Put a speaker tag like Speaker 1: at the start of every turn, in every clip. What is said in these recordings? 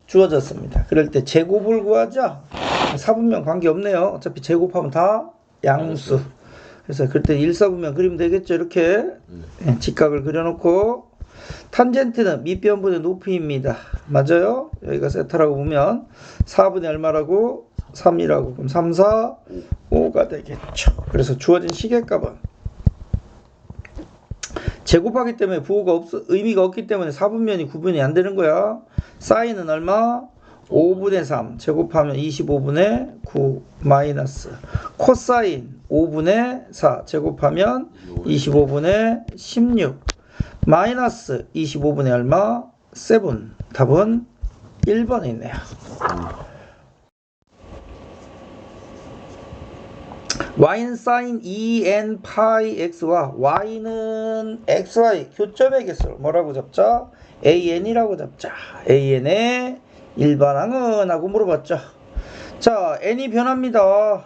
Speaker 1: 주어졌습니다. 그럴 때 제곱을 구하죠. 사분면 관계없네요. 어차피 제곱하면 다 양수. 그래서 그때 1사분면 그리면 되겠죠. 이렇게 직각을 그려놓고 탄젠트는 밑변분의 높이입니다. 맞아요? 여기가 세타라고 보면 4분의 얼마라고? 3이라고. 그럼 3, 4, 5가 되겠죠. 그래서 주어진 시계값은 제곱하기 때문에 부호가 의미가 없기 때문에 4분면이 구분이 안 되는 거야. 사인은 얼마? 5분의 3 제곱하면 25분의 9 마이너스 코사인 5분의 4 제곱하면 25분의 16 마이너스 25분의 얼마? 7. 답은 1번에 있네요. y는 sin 2n 파이 x와 y는 xy 교점의 개수를 뭐라고 잡자? an이라고 잡자. an의 일반항은? 하고 물어봤죠. 자, n이 변합니다.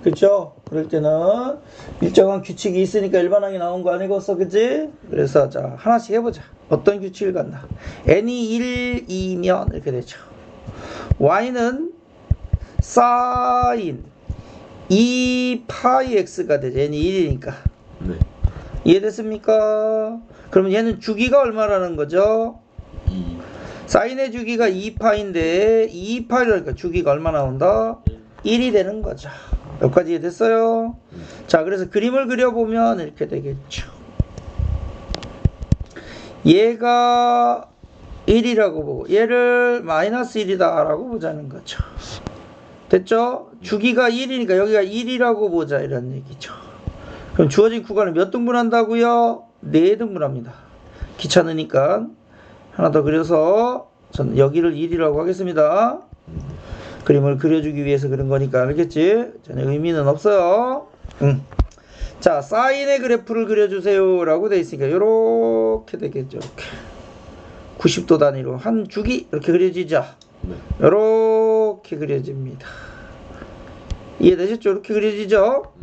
Speaker 1: 그쵸? 그럴 때는 일정한 규칙이 있으니까 일반항이 나온 거 아니겠어? 그치? 그래서 자, 하나씩 해보자. 어떤 규칙을 갖나? n이 1이면 이렇게 되죠. y는 sin 2 파이 x가 되죠. n이 1이니까.
Speaker 2: 네.
Speaker 1: 이해됐습니까? 그러면 얘는 주기가 얼마라는 거죠?
Speaker 2: 2.
Speaker 1: 사인의 주기가 2파인데 2파이니까 주기가 얼마 나온다? 1이 되는 거죠. 여기까지 이해됐어요? 자, 그래서 그림을 그려보면 이렇게 되겠죠. 얘가 1이라고 보고 얘를 마이너스 1이다 라고 보자는 거죠. 됐죠? 주기가 1이니까 여기가 1이라고 보자 이런 얘기죠. 그럼 주어진 구간을 몇 등분 한다고요? 4등분 합니다. 귀찮으니까 하나 더 그려서 저는 여기를 1이라고 하겠습니다. 그림을 그려주기 위해서 그런 거니까 알겠지? 전혀 의미는 없어요. 자, 사인의 그래프를 그려주세요 라고 돼 있으니까 요렇게 되겠죠. 이렇게 90도 단위로 한 주기 이렇게 그려지죠. 요렇게 그려집니다. 이해되셨죠? 이렇게 그려지죠?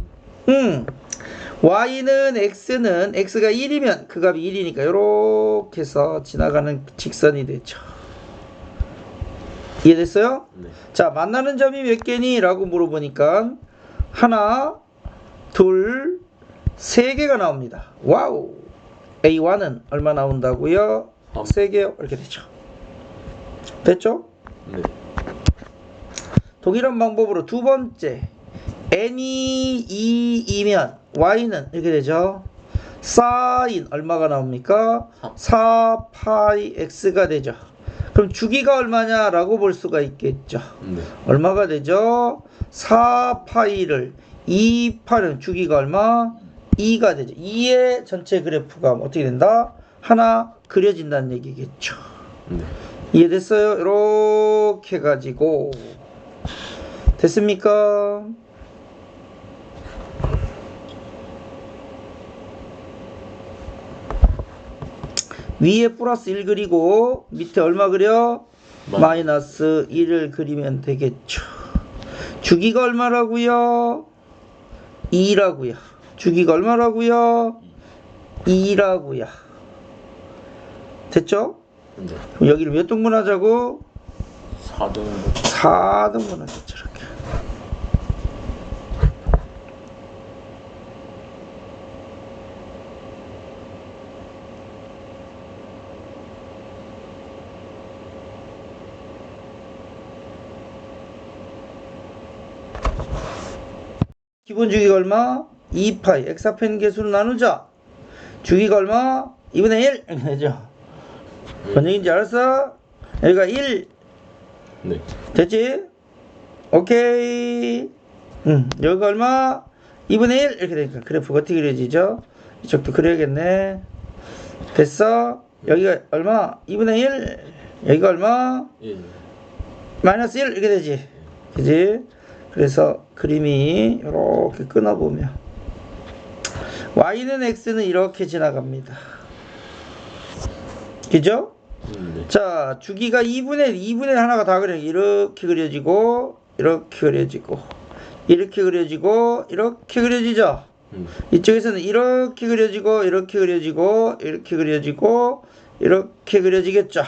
Speaker 1: y는 x가 1이면 그 값이 1이니까 요렇게 해서 지나가는 직선이 되죠. 이해됐어요?
Speaker 2: 네.
Speaker 1: 자, 만나는 점이 몇 개니? 라고 물어보니까 하나, 둘, 세 개가 나옵니다. 와우! A1은 얼마 나온다고요? 3개요. 이렇게 되죠. 됐죠?
Speaker 2: 네.
Speaker 1: 동일한 방법으로 두 번째 n이 2이면 y는 이렇게 되죠. sin 얼마가 나옵니까? 4 파이 x가 되죠. 그럼 주기가 얼마냐 라고 볼 수가 있겠죠.
Speaker 2: 네.
Speaker 1: 얼마가 되죠? 4 파이를 2 파이는 주기가 얼마? 2가 되죠. 2의 전체 그래프가 어떻게 된다? 하나 그려진다는 얘기겠죠.
Speaker 2: 네.
Speaker 1: 이해됐어요? 이렇게 해가지고 됐습니까? 위에 플러스 1 그리고 밑에 얼마 그려? 마이너스 1을 그리면 되겠죠. 주기가 얼마라고요? 2라고요. 주기가 얼마라고요? 2라고요. 됐죠?
Speaker 2: 네.
Speaker 1: 그럼 여기를 몇 등분 하자고?
Speaker 2: 4등분.
Speaker 1: 4등분 하겠죠. 이렇게. 기본 주기가 얼마? 2파이 엑사펜 개수를 나누자. 주기가 얼마? 2분의 1 이렇게 되죠. 뭔 얘기인지 알았어? 여기가 1
Speaker 2: 네.
Speaker 1: 됐지? 오케이. 여기가 얼마? 2분의 1 이렇게 되니까 그래프가 어떻게 그려지죠? 이쪽도 그려야겠네. 됐어? 여기가 얼마? 2분의 1 여기가 얼마?
Speaker 2: 1.
Speaker 1: 마이너스 1 이렇게 되지. 그지? 그래서 그림이 이렇게 끊어보면 y는 x는 이렇게 지나갑니다. 그죠?
Speaker 2: 네.
Speaker 1: 자, 주기가 2분의 하나가 다 그려. 이렇게 그려지고 이렇게 그려지고 이렇게 그려지고 이렇게 그려지죠. 이쪽에서는 이렇게 그려지고 이렇게 그려지고 이렇게 그려지고 이렇게 그려지겠죠.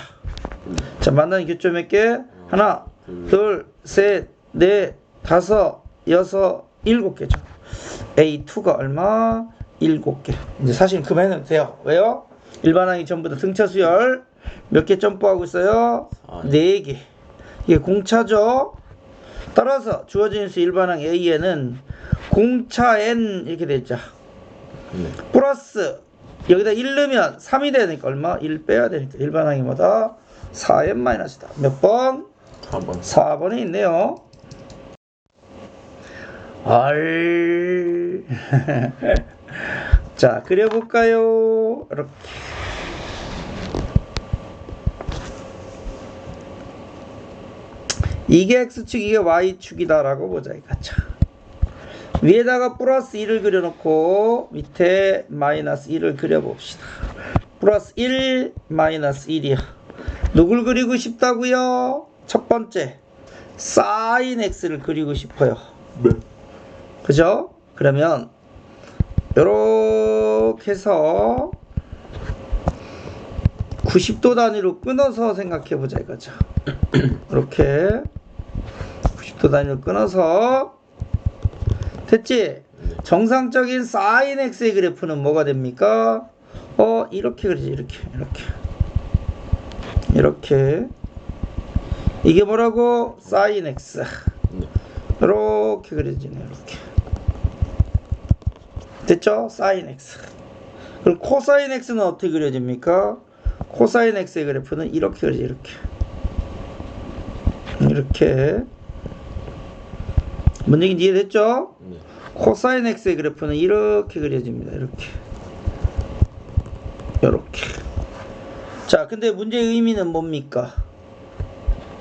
Speaker 1: 자, 만나는 교점 몇 개? 하나, 둘, 셋, 넷, 다섯, 여섯, 일곱 개죠. A2가 얼마? 7개. 이제 사실 그만해도 돼요. 왜요? 일반항이 전부 다 등차 수열 몇 개 점프하고 있어요? 4개. 이게 공차죠. 따라서 주어진 수 일반항 A에는 공차 N 이렇게 되죠. 플러스 여기다 1 넣으면 3이 되니까 얼마? 1 빼야 되니까 일반항이 뭐다? 4n-다. 몇 번?
Speaker 2: 4번.
Speaker 1: 4번에 있네요. 알. 자, 그려볼까요? 이렇게. 이게 X축, 이게 Y축이다라고 보자, 이거죠. 위에다가 플러스 1을 그려놓고 밑에 마이너스 1을 그려봅시다. 플러스 1, 마이너스 1이야. 누굴 그리고 싶다고요? 첫 번째, 사인 X를 그리고 싶어요.
Speaker 2: 네.
Speaker 1: 그죠? 그러면 요렇게 해서 90도 단위로 끊어서 생각해 보자 이거죠. 이렇게 90도 단위로 끊어서 됐지? 정상적인 사인 X의 그래프는 뭐가 됩니까? 이렇게 그리지. 이렇게 이게 뭐라고? 사인 X. 이렇게 그려지네. 이렇게 됐죠? 사인 X. 그럼 코사인 X는 어떻게 그려집니까? 코사인 X의 그래프는 이렇게 그려지. 이렇게 뭔 얘기인지 이해됐죠?
Speaker 2: 네.
Speaker 1: 코사인 X의 그래프는 이렇게 그려집니다. 이렇게. 자, 근데 문제의 의미는 뭡니까?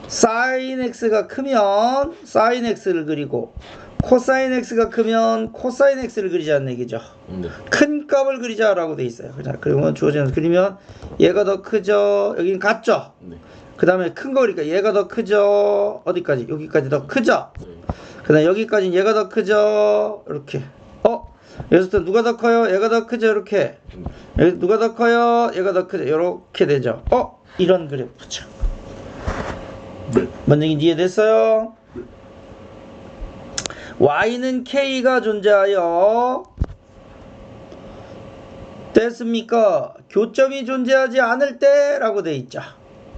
Speaker 1: 사인 X가 크면 사인 X를 그리고 코사인 X가 크면 코사인 X를 그리지 않는 얘기죠.
Speaker 2: 네.
Speaker 1: 큰 값을 그리자라고 돼 있어요. 그러면 주어지는 그리면 얘가 더 크죠. 여기는 같죠.
Speaker 2: 네.
Speaker 1: 그 다음에 큰 거 그러니까 얘가 더 크죠. 어디까지? 여기까지 더 크죠.
Speaker 2: 네.
Speaker 1: 그 다음에 여기까지는 얘가 더 크죠. 이렇게. 여기서부터 누가 더 커요? 얘가 더 크죠. 이렇게. 여기 누가 더 커요? 얘가 더 크죠. 이렇게 되죠. 이런 그래프죠.
Speaker 2: 네.
Speaker 1: 뭔 얘기인지 이해됐어요? Y는 K가 존재하여 됐습니까? 교점이 존재하지 않을 때 라고 돼 있죠.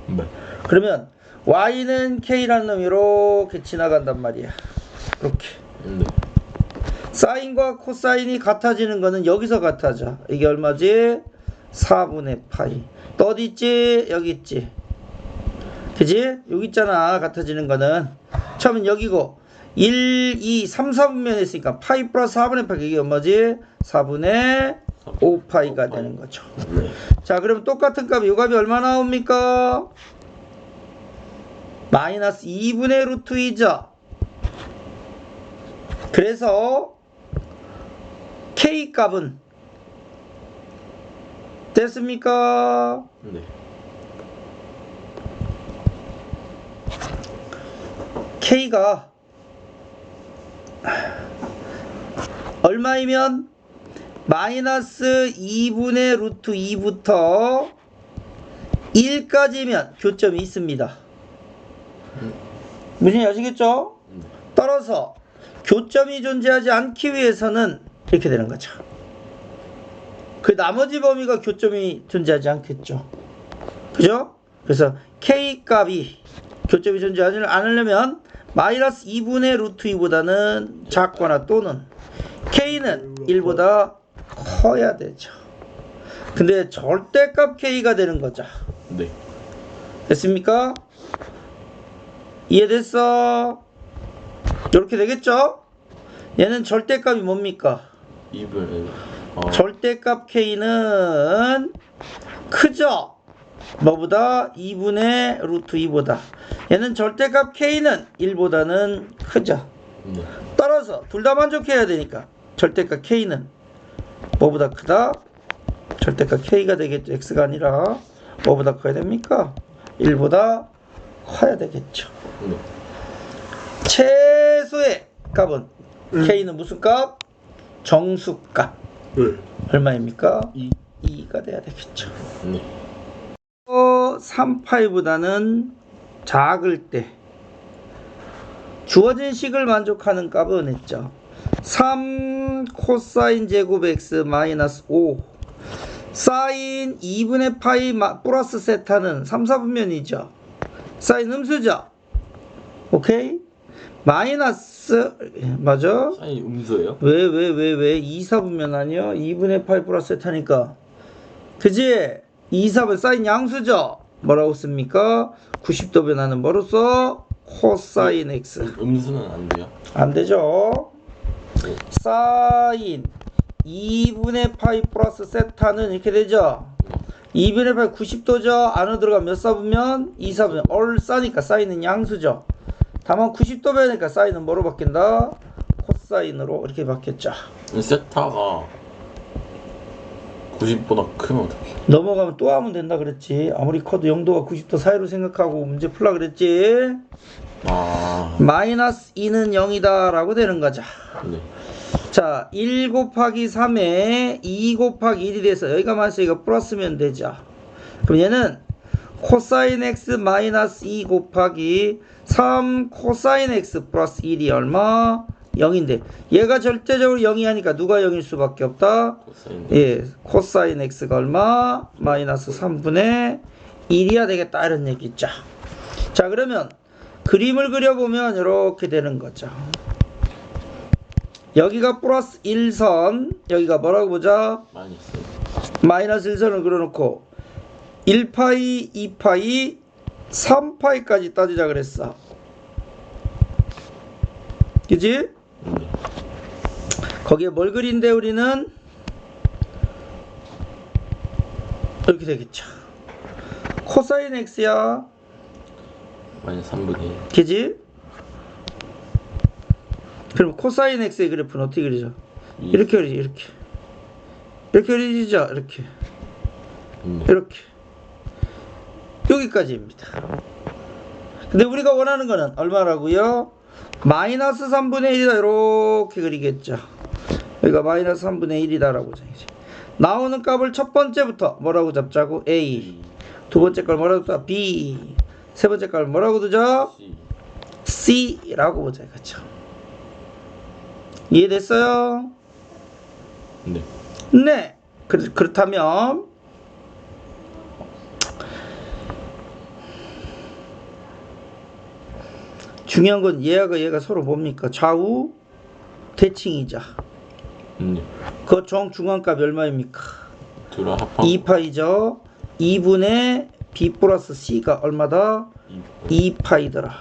Speaker 2: 네.
Speaker 1: 그러면 Y는 K라는 놈이 이렇게 지나간단 말이야. 이렇게.
Speaker 2: 네.
Speaker 1: 사인과 코사인이 같아지는 거는 여기서 같아져. 이게 얼마지? 4분의 파이. 또 어디 있지? 여기 있지. 그지? 여기 있잖아. 같아지는 거는. 처음엔 여기고 1, 2, 3, 4분면 했으니까 파이 플러스 4분의 파이. 이게 얼마지? 4분의 5파이가 되는 거죠.
Speaker 2: 네.
Speaker 1: 자, 그럼 똑같은 값이 요 값이 얼마 나옵니까? 마이너스 2분의 루트 2죠. 그래서 K 값은 됐습니까?
Speaker 2: 네.
Speaker 1: K가 얼마이면 마이너스 2분의 루트 2부터 1까지면 교점이 있습니다. 무슨 얘기 아시겠죠? 따라서 교점이 존재하지 않기 위해서는 이렇게 되는 거죠. 그 나머지 범위가 교점이 존재하지 않겠죠. 그죠? 그래서 K 값이 교점이 존재하지 않으려면 마이너스 2분의 루트 2보다는 작거나 또는 K는 1보다 커야 되죠. 근데 절대값 K가 되는 거죠.
Speaker 2: 네.
Speaker 1: 됐습니까? 이해됐어? 이렇게 되겠죠? 얘는 절대값이 뭡니까?
Speaker 2: 2분.
Speaker 1: 절대값 K는 크죠? 뭐보다? 2분의 루트 2보다. 얘는 절대값 K는 1보다는 크죠.
Speaker 2: 네.
Speaker 1: 따라서 둘 다 만족해야 되니까 절대값 K는 뭐보다 크다? 절대값 K가 되겠죠. X가 아니라 뭐보다 커야 됩니까? 1보다 커야 되겠죠.
Speaker 2: 네.
Speaker 1: 최소의 값은 K는 무슨 값? 정수값.
Speaker 2: 네.
Speaker 1: 얼마입니까?
Speaker 2: 2.
Speaker 1: 2가 돼야 되겠죠.
Speaker 2: 네.
Speaker 1: 3파이보다는 작을 때 주어진 식을 만족하는 값은 했죠. 3 코사인 제곱 x 마이너스 5 사인 2분의 파이 플러스 세타는 3, 4분면이죠. 사인 음수죠. 오케이? 마이너스 맞아?
Speaker 2: 사인 음수예요?
Speaker 1: 왜 2, 4분면 아니야? 2분의 파이 플러스 세타니까 그지? 2, 4분 사인 양수죠. 뭐라고 씁니까? 90도 변화는 뭐로써? 코사인 x.
Speaker 2: 음수는 안 돼요?
Speaker 1: 안 되죠.
Speaker 2: 네.
Speaker 1: 사인 2분의 파이 플러스 세타는 이렇게 되죠. 2분의 파이 90도죠. 안으로 들어가면 몇 사분면? 2 사분면. 얼싸니까 사인은 양수죠. 다만 90도 변하니까 사인은 뭐로 바뀐다? 코사인으로 이렇게 바뀌었죠.
Speaker 2: 세타가 90보다 크면 어떡해?
Speaker 1: 넘어가면 또 하면 된다 그랬지. 아무리 커도 0도가 90도 사이로 생각하고 문제 풀라 그랬지.
Speaker 2: 아,
Speaker 1: 마이너스 2는 0이다 라고 되는 거죠.
Speaker 2: 네.
Speaker 1: 자, 1 곱하기 3에 2 곱하기 1이 돼서 여기가 마이너스가 플러스면 되죠. 그럼 얘는 코사인 x 마이너스 2 곱하기 3 코사인 x 플러스 1이 얼마? 0인데 얘가 절대적으로 0이 하니까 누가 0일 수밖에 없다?
Speaker 2: 코사인.
Speaker 1: 예, 코사인 x가 얼마? 마이너스 3분의 1이야 되겠다 이런 얘기 있죠. 자, 그러면 그림을 그려보면 이렇게 되는 거죠. 여기가 플러스 1선, 여기가 뭐라고 보자?
Speaker 2: 마이너스.
Speaker 1: 마이너스 1선을 그려놓고 1파이, 2파이, 3파이까지 따지자 그랬어. 그지?
Speaker 2: 네.
Speaker 1: 거기에 뭘 그린대 우리는? 이렇게 되겠죠. 코사인 x야.
Speaker 2: 마이너스 3분의 1.
Speaker 1: 그지? 그럼 코사인 x의 그래프는 어떻게 그리죠? 이렇게 그리지, 이렇게. 이렇게 그리죠, 이렇게.
Speaker 2: 네.
Speaker 1: 이렇게. 여기까지입니다. 근데 우리가 원하는 거는 얼마라고요? 마이너스 3분의 1이다 이렇게 그리겠죠. 여기가 마이너스 3분의 1이다라고 정해지. 나오는 값을 첫 번째부터 뭐라고 잡자고? A. 두 번째 걸 뭐라고 두자? B. 세 번째 걸 뭐라고 두자?
Speaker 2: C.
Speaker 1: C라고 보자 이거죠. 이해됐어요?
Speaker 2: 네.
Speaker 1: 네. 그렇다면 중요한 건 얘가 서로 뭡니까? 좌우 대칭이죠.
Speaker 2: 네.
Speaker 1: 그 정중앙값이 얼마입니까?
Speaker 2: 둘 합한
Speaker 1: 2파이죠. 2분의 b 플러스 c가 얼마다? 2파이더라.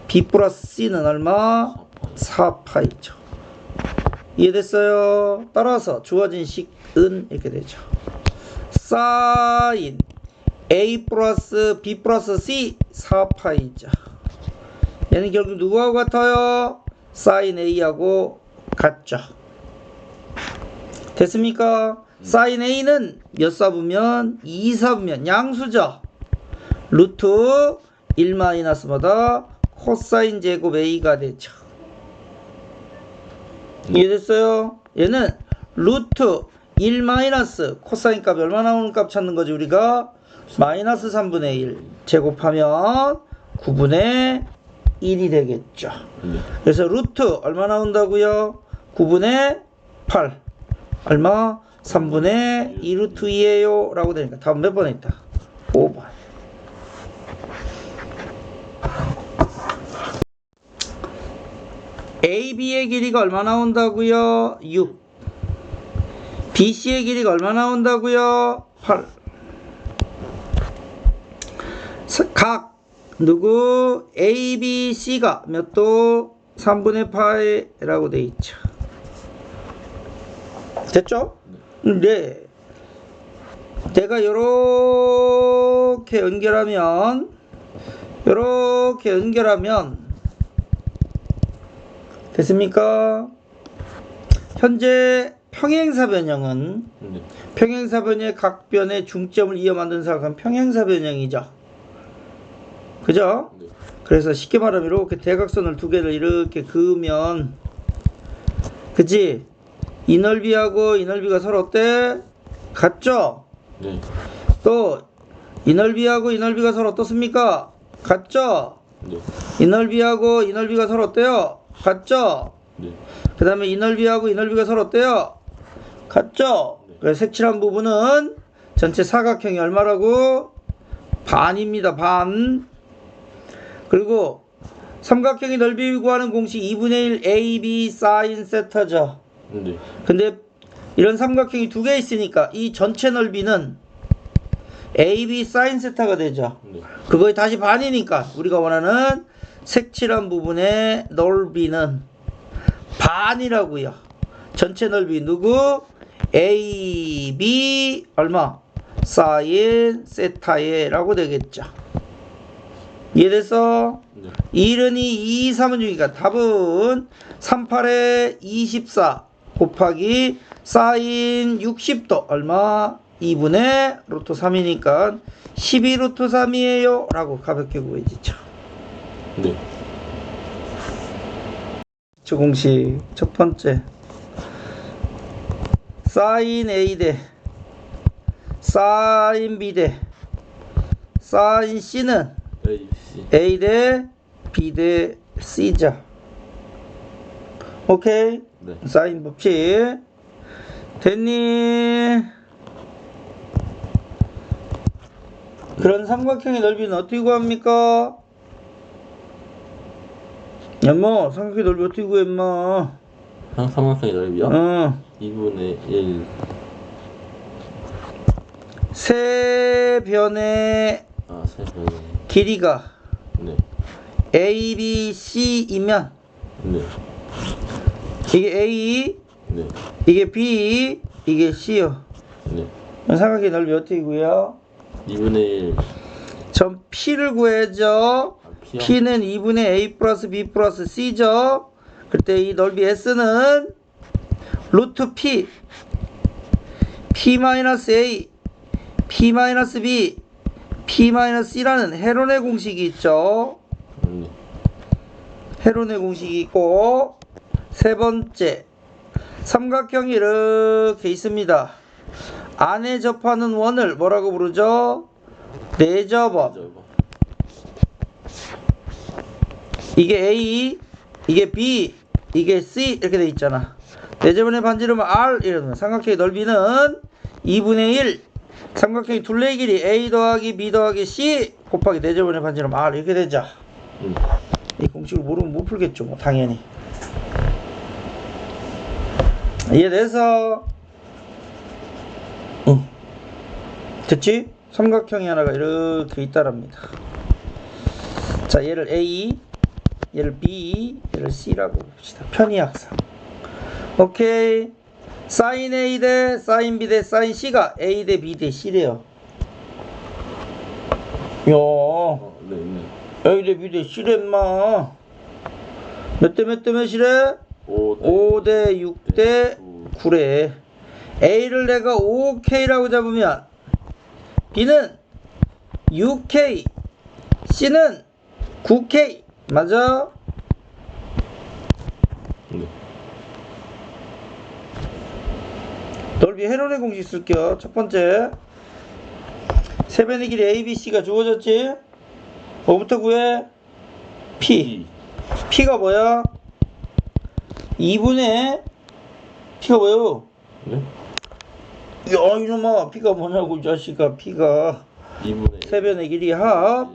Speaker 1: b 플러스 c는 얼마? 4파이죠. 이해됐어요? 따라서 주어진 식은 이렇게 되죠. 사인 a 플러스 b 플러스 c 4파이죠. 얘는 결국 누구하고 같아요? 사인 a하고 같죠. 됐습니까? 사인 a는 몇 사분면? 2 사분면 양수죠. 루트 1 마이너스 뭐다? 코사인 제곱 a가 되죠. 이해됐어요? 얘는 루트 1 마이너스 코사인 값이 얼마 나오는 값 찾는 거지 우리가? 마이너스 3분의 1 제곱하면 9분의 1이 되겠죠.
Speaker 2: 네.
Speaker 1: 그래서 루트 얼마 나온다고요? 9분의 8 얼마? 3분의 2루트 2예요 라고 되니까 다음 몇 번에 있다? 5번. AB의 길이가 얼마 나온다고요? 6. BC의 길이가 얼마 나온다고요? 8. 각 누구 ABC가 몇 도? 3분의 8이라고 돼 있죠. 됐죠? 네. 내가 요렇게 연결하면 됐습니까? 현재 평행사 변형은
Speaker 2: 네.
Speaker 1: 평행사 변형의 각변의 중점을 이어 만든 사각은 평행사 변형이죠. 그죠?
Speaker 2: 네.
Speaker 1: 그래서 쉽게 말하면 이렇게 대각선을 두 개를 이렇게 그으면 그치? 이 넓이하고 이 넓이가 서로 어때? 같죠?
Speaker 2: 네.
Speaker 1: 또 이 넓이하고 이 넓이가 서로 어떻습니까? 같죠?
Speaker 2: 네.
Speaker 1: 이 넓이하고 이 넓이가 서로 어때요? 같죠?
Speaker 2: 네.
Speaker 1: 그 다음에 이 넓이하고 이 넓이가 서로 어때요? 같죠?
Speaker 2: 네.
Speaker 1: 그래서 색칠한 부분은 전체 사각형이 얼마라고? 반입니다. 반. 그리고 삼각형의 넓이 구하는 공식 2분의 1 AB 사인 세타죠.
Speaker 2: 네.
Speaker 1: 근데 이런 삼각형이 두 개 있으니까 이 전체 넓이는 AB 사인 세타가 되죠.
Speaker 2: 네.
Speaker 1: 그거의 다시 반이니까 우리가 원하는 색칠한 부분의 넓이는 반이라고요. 전체 넓이 누구? AB 얼마? 사인 세타에 라고 되겠죠. 이해됐어?
Speaker 2: 네.
Speaker 1: 1은 2, 2, 3은 6이니까 답은 38에 24 곱하기 사인 60도 얼마? 2분의 루트 3이니까 12 루트 3이에요 라고 가볍게 구해지죠.
Speaker 2: 네.
Speaker 1: 저 공식 첫 번째 사인 A 대 사인 B 대 사인 C는
Speaker 2: A, C.
Speaker 1: A 대 B 대 C죠. 오케이?
Speaker 2: 네.
Speaker 1: 사인 법칙 됐니? 그런 삼각형의 넓이는 어떻게 구합니까? 엄마 삼각형의 넓이 어떻게 구해 임마?
Speaker 2: 삼각형의 넓이요? 2분의 1.
Speaker 1: 세 변의
Speaker 2: 아, 세변의.
Speaker 1: 길이가
Speaker 2: 네.
Speaker 1: A, B, C이면
Speaker 2: 네.
Speaker 1: 이게 A,
Speaker 2: 네.
Speaker 1: 이게 B, 이게 C요.
Speaker 2: 네.
Speaker 1: 삼각형의 넓이 어떻게 구해요?
Speaker 2: 2분의 1.
Speaker 1: 전 P를 구해야죠.
Speaker 2: 아, P요?
Speaker 1: P는 2분의 A 플러스 B 플러스 C죠. 그때 이 넓이 S는 루트 P P 마이너스 A P 마이너스 B P 마이너스 C라는 헤론의 공식이 있죠.
Speaker 2: 네.
Speaker 1: 헤론의 공식이 있고 세 번째 삼각형이 이렇게 있습니다. 안에 접하는 원을 뭐라고 부르죠? 내접업.
Speaker 2: 저거.
Speaker 1: 이게 A, 이게 B, 이게 C 이렇게 돼 있잖아. 내접원의 반지름은 R 이러면 삼각형의 넓이는 2분의 1 삼각형의 둘레의 길이 A 더하기 B 더하기 C 곱하기 내접원의 반지름 R 이렇게 되죠. 이 공식을 모르면 못 풀겠죠 뭐, 당연히. 이해돼서? 응. 됐지? 삼각형이 하나가 이렇게 있다랍니다. 자, 얘를 A, 얘를 B, 얘를 C라고 봅시다. 편의학상. 오케이. 사인 A 대 사인 B 대 사인 C가 A 대 B 대 C래요. 야,
Speaker 2: 네, 네.
Speaker 1: A 대 B 대 C래 인마. 몇 대 몇 대 몇이래? 5 대 6 대 9래. A를 내가 5K라고 잡으면 B는 6K, C는 9K. 맞아?
Speaker 2: 네.
Speaker 1: 넓이 헤론의 공식 쓸게요. 첫 번째 세변의 길이 ABC가 주어졌지? 뭐부터 구해? P. P가 뭐야? 2분의 P가 뭐요?
Speaker 2: 네?
Speaker 1: 야 이놈아 P가 뭐냐고 이 자식아. P가
Speaker 2: 2분의
Speaker 1: 세변의 길이 합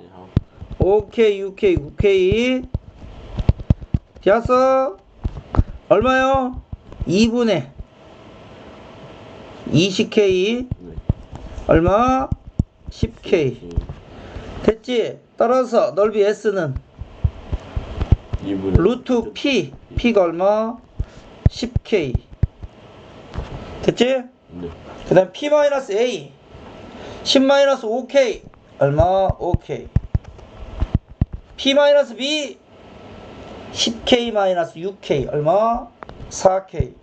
Speaker 1: 5K, 6K, 9K 됐어? 얼마요? 2분의 20K
Speaker 2: 네.
Speaker 1: 얼마? 10K 됐지? 따라서 넓이 S는
Speaker 2: 2분의
Speaker 1: 루트 P P가 얼마? 10K 됐지?
Speaker 2: 네.
Speaker 1: 그 다음 P 마이너스 A 10 마이너스 5K 얼마? 5K P 마이너스 B 10K 마이너스 6K 얼마? 4K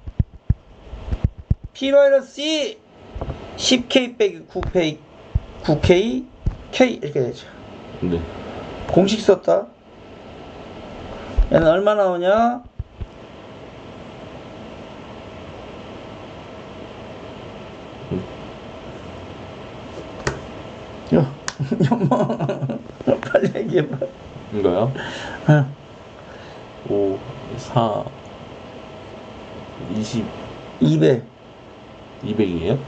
Speaker 1: P 마이너스 C 10K 빼기 9K K 이렇게 되죠.
Speaker 2: 네.
Speaker 1: 공식 썼다. 얘는 얼마 나오냐? 야, 엄마 빨리 얘기해봐.
Speaker 2: 이거요?
Speaker 1: 응.
Speaker 2: 5, 4, 20,
Speaker 1: 200.
Speaker 2: 200이에요?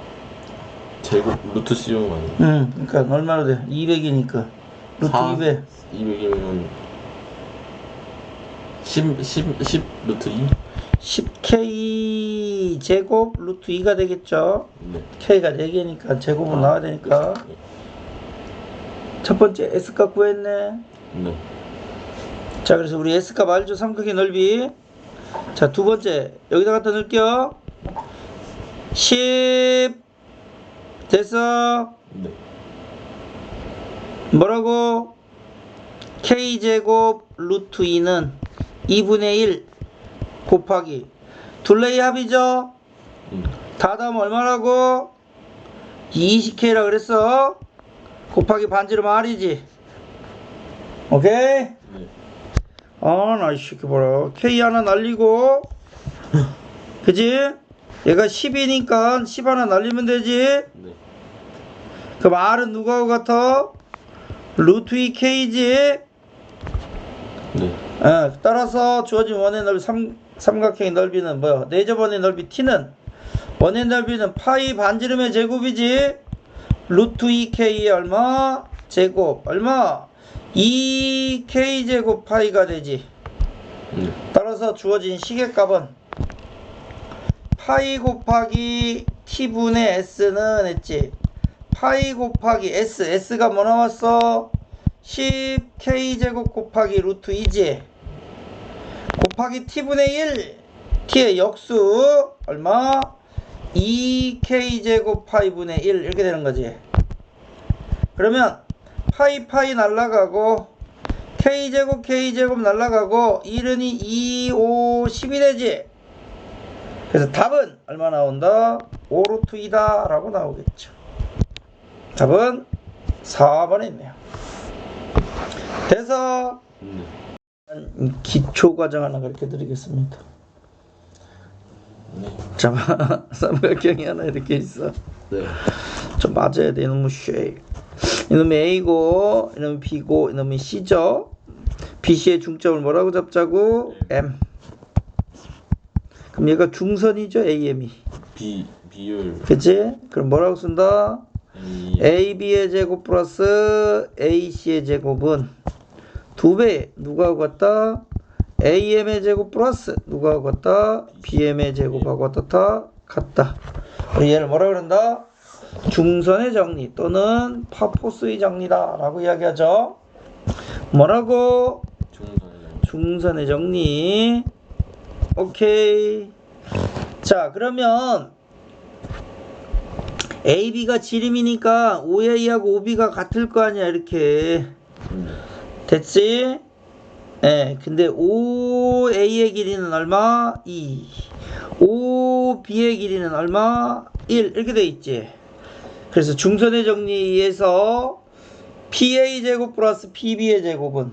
Speaker 2: 제곱 루트 씌우면 안 돼.
Speaker 1: 응. 그러니까 얼마나 돼? 200이니까. 루트 200.
Speaker 2: 200이면 10 루트 2?
Speaker 1: 10K 제곱 루트 2가 되겠죠?
Speaker 2: 네.
Speaker 1: K가 4개니까 제곱은 나와야 되니까. 첫 번째 S값 구했네.
Speaker 2: 네.
Speaker 1: 자, 그래서 우리 S값 알죠? 삼각의 넓이. 자, 두 번째 여기다 갖다 넣을게요. 10 됐어.
Speaker 2: 네.
Speaker 1: 뭐라고? K제곱 루트 2는 2분의 1 곱하기 둘레의 합이죠? 다 더하면 얼마라고? 20K라 그랬어. 곱하기 반지름 R이지. 오케이?
Speaker 2: 네.
Speaker 1: 아, 나 이 새끼 봐라. K 하나 날리고 그지? 얘가 10이니까 10 하나 날리면 되지?
Speaker 2: 네.
Speaker 1: 그럼 R은 누구하고 같아? 루트 2K지?
Speaker 2: 네.
Speaker 1: 따라서 주어진 원의 넓이 삼각형의 넓이는 뭐야? 내접원의 넓이 T는 원의 넓이는 파이 반지름의 제곱이지? 루트 2K의 얼마? 제곱 얼마? 2K 제곱 파이가 되지. 따라서 주어진 시계값은 파이 곱하기 T분의 S는 했지. 파이 곱하기 S가 뭐 나왔어? 10K 제곱 곱하기 루트 2지. 곱하기 T분의 1 T의 역수 얼마? 2K 제곱 파이분의 1 이렇게 되는 거지. 그러면 파이 날라가고 K 제곱 날라가고 1은 2, 5, 10이 되지. 그래서 답은 얼마 나온다? 5 루트 2다 라고 나오겠죠. 답은 4번에 있네요. 돼서 기초과정 하나 가르쳐 드리겠습니다.
Speaker 2: 네.
Speaker 1: 자, 삼각형이 하나 이렇게 있어.
Speaker 2: 네.
Speaker 1: 좀 맞아야 돼. 이놈의 쉐이. 이놈이 A고 이놈이 B고 이놈이 C죠. BC의 중점을 뭐라고 잡자고? M. 그럼 얘가 중선이죠. AM이.
Speaker 2: 비율.
Speaker 1: 그치? 그럼 뭐라고 쓴다?
Speaker 2: A.
Speaker 1: AB의 제곱 플러스 AC의 제곱은 2배 누구하고 같다? AM의 제곱 플러스 누구하고 같다? BM의 제곱하고 어떻다? 같다. 얘를 뭐라 그런다? 중선의 정리 또는 파포스의 정리다 라고 이야기하죠. 뭐라고? 중선의 정리. 오케이. 자, 그러면 AB가 지름이니까 OA하고 OB가 같을 거 아니야. 이렇게 됐지? 예, 근데 OA의 길이는 얼마? 2. OB의 길이는 얼마? 1. 이렇게 돼 있지. 그래서 중선의 정리에서 PA 제곱 플러스 PB의 제곱은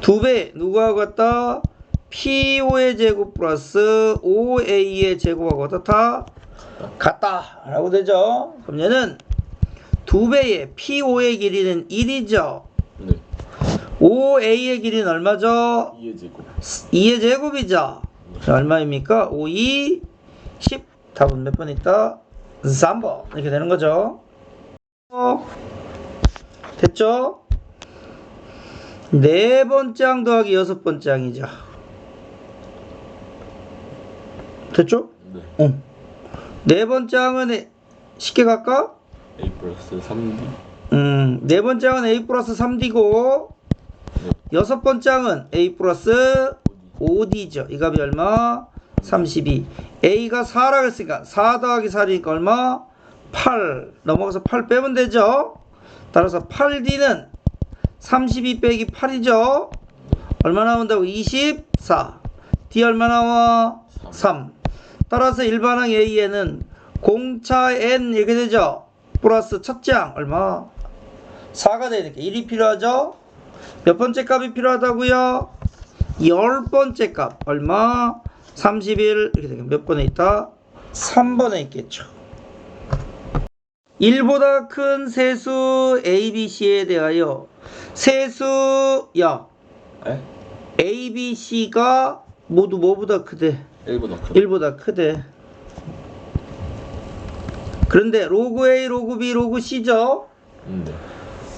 Speaker 1: 2배 누구하고 같다? PO의 제곱 플러스 OA의 제곱하고 어떻다? 같다 라고 되죠. 그럼 얘는 2배의 PO의 길이는 1이죠.
Speaker 2: 네.
Speaker 1: OA의 길이는 얼마죠?
Speaker 2: 2의 제곱.
Speaker 1: 2의 제곱이죠. 그럼 얼마입니까? 5, 2, 10. 답은 몇 번 있다? 3번. 이렇게 되는 거죠. 됐죠? 네 번째 항 더하기 여섯 번째 항이죠. 됐죠?
Speaker 2: 네.
Speaker 1: 응. 네 번째 항은 쉽게 갈까?
Speaker 2: A 플러스 3D.
Speaker 1: 네 번째 항은 A 플러스 3D고
Speaker 2: 네.
Speaker 1: 여섯 번째 항은 A 플러스 5D죠. 이 값이 얼마? 32. A가 4라고 했으니까 4 더하기 4니까 얼마? 8. 넘어가서 8 빼면 되죠. 따라서 8D는 32 빼기 8이죠. 얼마 나온다고? 24. D 얼마 나와? 3. 따라서 일반항 A에는 공차 N 이렇게 되죠. 플러스 첫째 항 얼마? 4가 되니까 1이 필요하죠. 몇 번째 값이 필요하다고요? 10번째 값 얼마? 31. 이렇게 되니까 몇 번에 있다? 3번에 있겠죠. 1보다 큰 세수 ABC에 대하여 세수 야
Speaker 2: 에?
Speaker 1: A, B, C가 모두 뭐보다 크대?
Speaker 2: 1보다 크다.
Speaker 1: 1보다 크대. 그런데 로그 A, 로그 B, 로그 C죠?
Speaker 2: 네.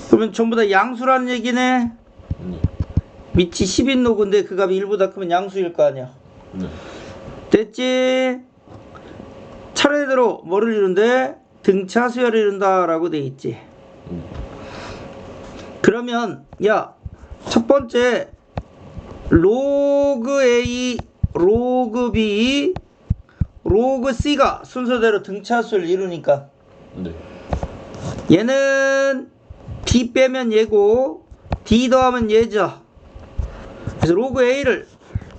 Speaker 1: 그러면 전부 다 양수라는 얘기네.
Speaker 2: 네.
Speaker 1: 밑이 10인 로그인데 그 값이 1보다 크면 양수일 거 아니야.
Speaker 2: 네.
Speaker 1: 됐지? 차례대로 뭐를 이룬대? 등차 수열을 이룬다 라고 돼 있지. 그러면 야, 첫 번째 로그 A, 로그 B, 로그 C가 순서대로 등차 수열을 이루니까
Speaker 2: 네.
Speaker 1: 얘는 D 빼면 얘고 D 더하면 얘죠. 그래서 로그 A를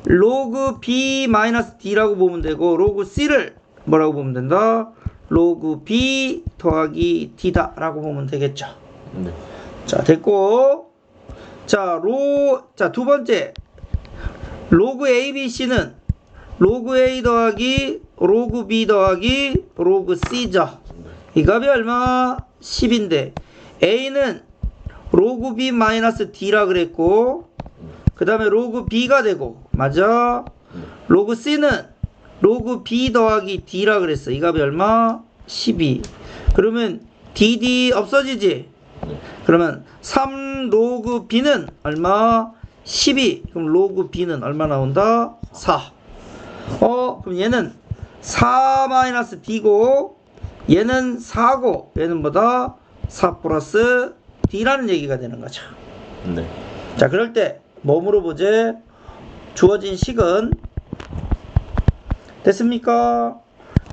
Speaker 1: 로그 B 마이너스 D라고 보면 되고 로그 C를 뭐라고 보면 된다? 로그 B 더하기 D다 라고 보면 되겠죠.
Speaker 2: 네.
Speaker 1: 자, 됐고. 자, 두 번째 로그 ABC는 로그 A 더하기 로그 B 더하기 로그 C죠. 이 값이 얼마? 10인데 A는 로그 B 마이너스 D라 그랬고 그 다음에 로그 B가 되고 맞아? 로그 C는 로그 B 더하기 D라 그랬어. 이 값이 얼마? 12. 그러면 DD 없어지지? 그러면 3 로그 B는 얼마? 12. 그럼 로그 B는 얼마 나온다? 4. 그럼 얘는 4 마이너스 D고 얘는 4고 얘는 뭐다? 4 플러스 D라는 얘기가 되는 거죠.
Speaker 2: 네.
Speaker 1: 자, 그럴 때 뭐 물어보지? 주어진 식은 됐습니까?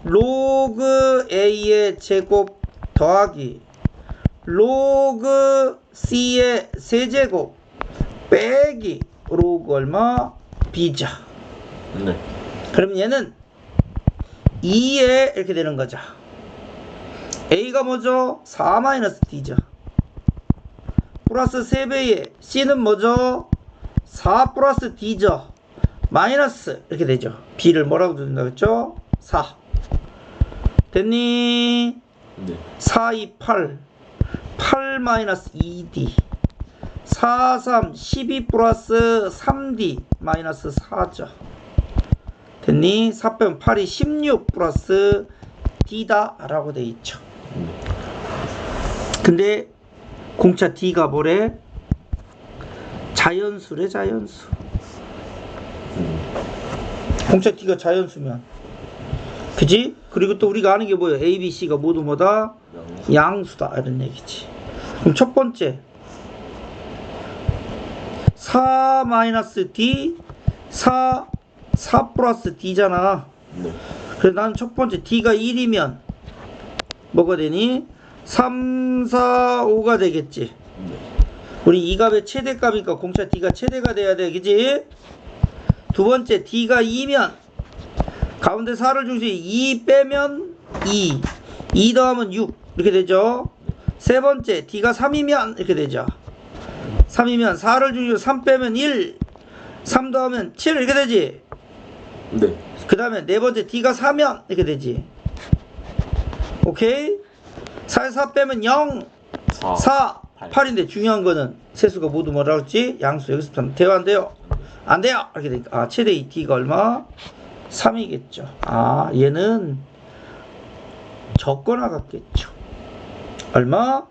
Speaker 1: 로그 A의 제곱 더하기 로그 C의 세제곱 빼기 로그 얼마? B죠.
Speaker 2: 네.
Speaker 1: 그럼 얘는 2에 이렇게 되는 거죠. A가 뭐죠? 4-D죠. 플러스 3배의 C는 뭐죠? 4 플러스 D죠. 마이너스 이렇게 되죠. B를 뭐라고 준다고 했죠? 4. 됐니?
Speaker 2: 네.
Speaker 1: 4, 2, 8. 8 마이너스 2D. 4, 3, 12 플러스 3D 마이너스 4죠. 됐니? 4 빼면 8이 16 플러스 D다 라고 돼 있죠. 근데 공차 D가 뭐래? 자연수래. 자연수. 공차 D가 자연수면 그지? 그리고 또 우리가 아는 게 뭐예요? A, B, C가 모두 뭐다? 양수다 이런 얘기지. 그럼 첫 번째 4 마이너스 D 4 플러스 D잖아.
Speaker 2: 네.
Speaker 1: 그래서 나는 첫 번째 D가 1이면 뭐가 되니? 3, 4, 5가 되겠지.
Speaker 2: 네.
Speaker 1: 우리 이 값의 최대값이니까 공차 D가 최대가 돼야 돼. 그지? 두 번째 D가 2면 가운데 4를 중심에 2 빼면 2. 2 더하면 6. 이렇게 되죠. 세 번째 D가 3이면 이렇게 되죠. 3이면 4를 중심으로 3 빼면 1. 3 더하면 7 이렇게 되지.
Speaker 2: 네.
Speaker 1: 그 다음에 네 번째 D가 4면 이렇게 되지. 오케이? 4에서 4 빼면 0. 4, 8인데 중요한 거는 세수가 모두 뭐라고 했지? 양수. 여기서부터 돼요 안 돼요? 안 돼요! 이렇게 되니까 최대 이 D가 얼마? 3이겠죠. 얘는 적거나 같겠죠. 얼마?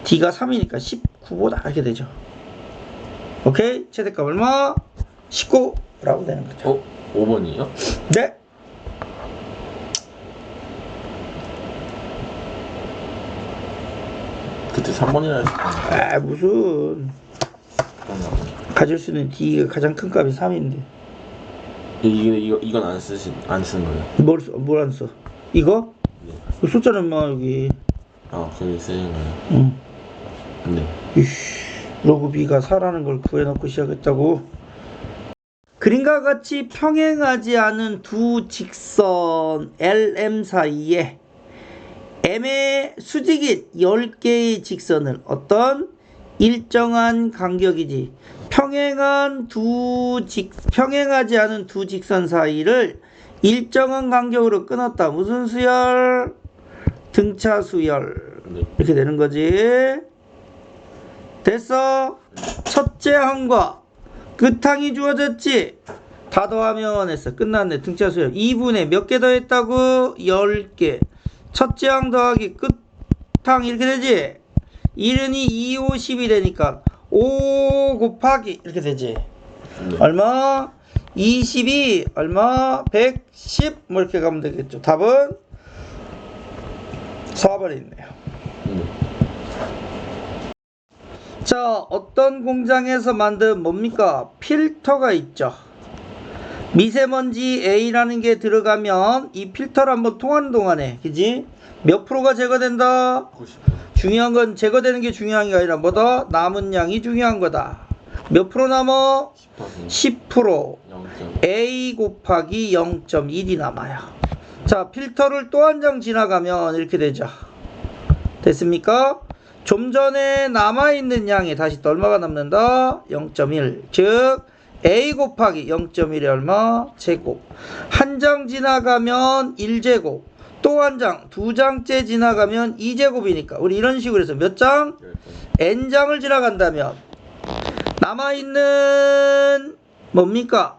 Speaker 1: D가 3이니까 19보다 이렇게 되죠. 오케이? 최대값 얼마? 19라고 되는 거죠.
Speaker 2: 5번이요?
Speaker 1: 네.
Speaker 2: 그때 3번이라 했었는데.
Speaker 1: 무슨 가질 수 있는 D가 가장 큰 값이 3인데
Speaker 2: 이건 안 쓰는 거예요?
Speaker 1: 뭘 안 써? 이거?
Speaker 2: 네.
Speaker 1: 그 숫자는 뭐 여기
Speaker 2: 거기 쓰는 거예요?
Speaker 1: 응.
Speaker 2: 네.
Speaker 1: 로그 B가 4라는 걸 구해놓고 시작했다고? 그림과 같이 평행하지 않은 두 직선 LM 사이에 M의 수직인 10개의 직선을 어떤 일정한 간격이지 평행하지 않은 두 직선 사이를 일정한 간격으로 끊었다. 무슨 수열? 등차 수열.
Speaker 2: 네.
Speaker 1: 이렇게 되는 거지. 됐어? 첫째 항과 끝항이 주어졌지. 다 더하면 했어. 끝났네. 등차 수열 2분의 몇 개 더했다고? 10개. 첫째 항 더하기 끝항 이렇게 되지. 1은이 2, 5, 10이 되니까 5 곱하기 이렇게 되지. 얼마? 22 얼마? 110 뭐 이렇게 가면 되겠죠. 답은 4번에 있네요. 자, 어떤 공장에서 만든 뭡니까? 필터가 있죠. 미세먼지 A라는 게 들어가면 이 필터를 한번 통하는 동안에, 그지? 몇 프로가 제거된다?
Speaker 2: 90%.
Speaker 1: 중요한 건 제거되는 게 중요한 게 아니라 뭐다? 남은 양이 중요한 거다. 몇 프로 남어? 10%. A 곱하기 0.1이 남아요. 자, 필터를 또 한 장 지나가면 이렇게 되죠. 됐습니까? 좀 전에 남아있는 양이 다시 또 얼마가 남는다? 0.1. 즉 A 곱하기 0.1이 얼마? 제곱. 한 장 지나가면 1제곱. 또 한 장, 두 장째 지나가면 2제곱이니까 우리 이런 식으로 해서 몇 장? N장을 지나간다면 남아있는 뭡니까?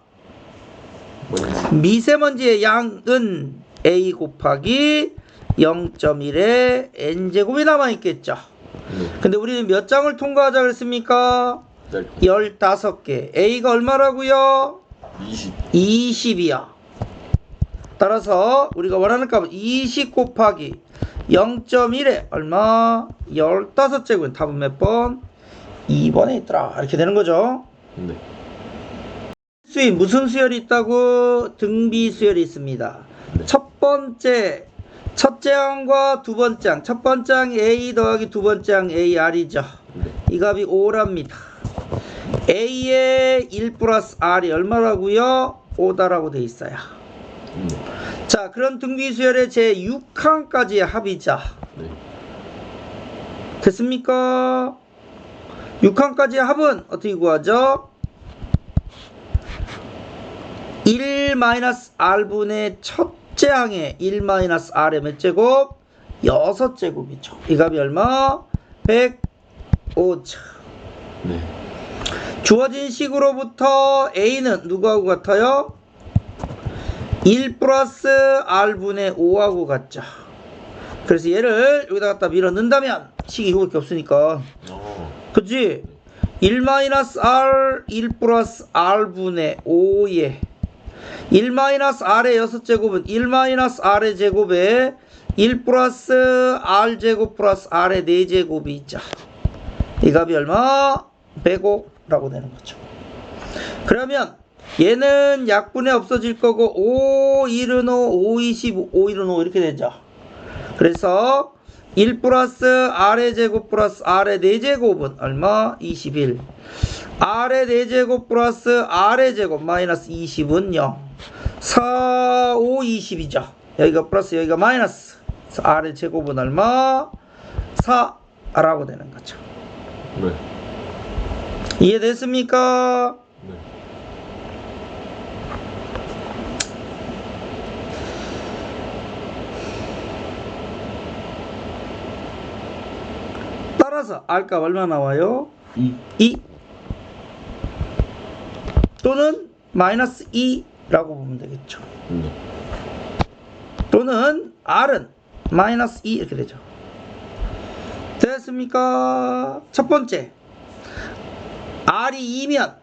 Speaker 1: 미세먼지의 양은 A 곱하기 0.1에 N제곱이 남아있겠죠. 근데 우리는 몇 장을 통과하자 그랬습니까? 15개. A가 얼마라고요? 20이야. 따라서 우리가 원하는 값은 20 곱하기 0.1에 얼마? 15제곱은 답은 몇 번? 2번에 있더라. 이렇게 되는 거죠.
Speaker 2: 네.
Speaker 1: 수인 무슨 수열이 있다고? 등비 수열이 있습니다.
Speaker 2: 네.
Speaker 1: 첫 번째 첫째 항과 두 번째 항. 첫 번째 항 A 더하기 두 번째 항 AR이죠.
Speaker 2: 네.
Speaker 1: 이 값이 5랍니다. A의 1 플러스 R이 얼마라고요? 5다라고 돼 있어요. 자, 그런 등비수열의 제 6항까지의 합이자.
Speaker 2: 네.
Speaker 1: 됐습니까? 6항까지의 합은 어떻게 구하죠? 1-R분의 첫째 항의 1-R의 몇 제곱? 6제곱이죠. 이 값이 얼마? 105죠.
Speaker 2: 네.
Speaker 1: 주어진 식으로부터 A는 누구하고 같아요? 1 플러스 R분의 5하고 같죠. 그래서 얘를 여기다 갖다 밀어 넣는다면 식이 이거밖에 없으니까. 그치? 1-R 1 플러스 R분의 5에 1-R의 6제곱은 1-R의 제곱에 1 플러스 R제곱 플러스 R의 4제곱이 있죠. 이 값이 얼마? 105라고 되는 거죠. 그러면 얘는 약분에 없어질 거고 5, 1은 5, 5, 20, 5, 1은 5 이렇게 되죠. 그래서 1 플러스 R의 제곱 플러스 R의 4제곱은 얼마? 21. R의 4제곱 플러스 R의 제곱 마이너스 20은 0. 4, 5, 20이죠. 여기가 플러스 여기가 마이너스. 그래서 R의 제곱은 얼마? 4라고 되는 거죠.
Speaker 2: 네.
Speaker 1: 이해됐습니까?
Speaker 2: 네.
Speaker 1: 따라서 R값 얼마 나와요?
Speaker 2: 2.
Speaker 1: 2 또는 마이너스 2라고 보면 되겠죠.
Speaker 2: 네.
Speaker 1: 또는 R은 마이너스 2 이렇게 되죠. 됐습니까? 첫 번째 R이 2면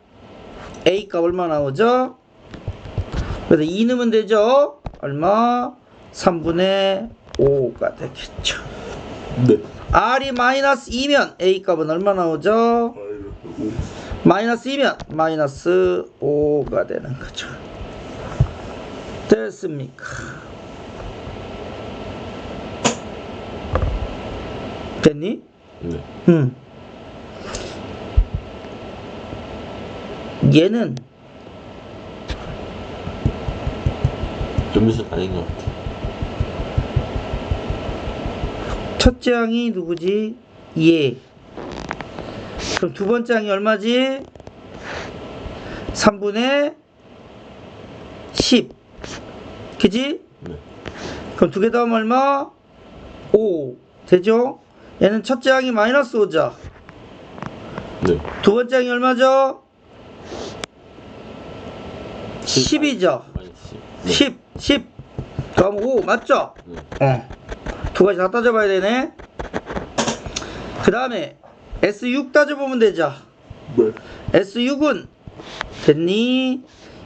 Speaker 1: A값 얼마 나오죠? 그래서 2 넣으면 되죠. 얼마? 3분의 5가 되겠죠.
Speaker 2: 네.
Speaker 1: R이 마이너스 2면 A값은 얼마 나오죠? 마이너스 2면 마이너스 5가 되는 거죠. 됐습니까? 됐니?
Speaker 2: 네.
Speaker 1: 얘는
Speaker 2: 점수 아닌 것 같아.
Speaker 1: 첫째 항이 누구지? 얘. 그럼 두 번째 항이 얼마지? 3분의 10. 그지?
Speaker 2: 네.
Speaker 1: 그럼 두 개 더하면 얼마? 5. 되죠? 얘는 첫째 항이 마이너스 5죠?
Speaker 2: 네.
Speaker 1: 두 번째 항이 얼마죠? 10이죠.
Speaker 2: 마이너스
Speaker 1: 10, 10. 그럼 5 맞죠?
Speaker 2: 네.
Speaker 1: 두 가지 다 따져봐야 되네. 그 다음에 S6 따져보면 되죠.
Speaker 2: 네.
Speaker 1: S6은 됐니?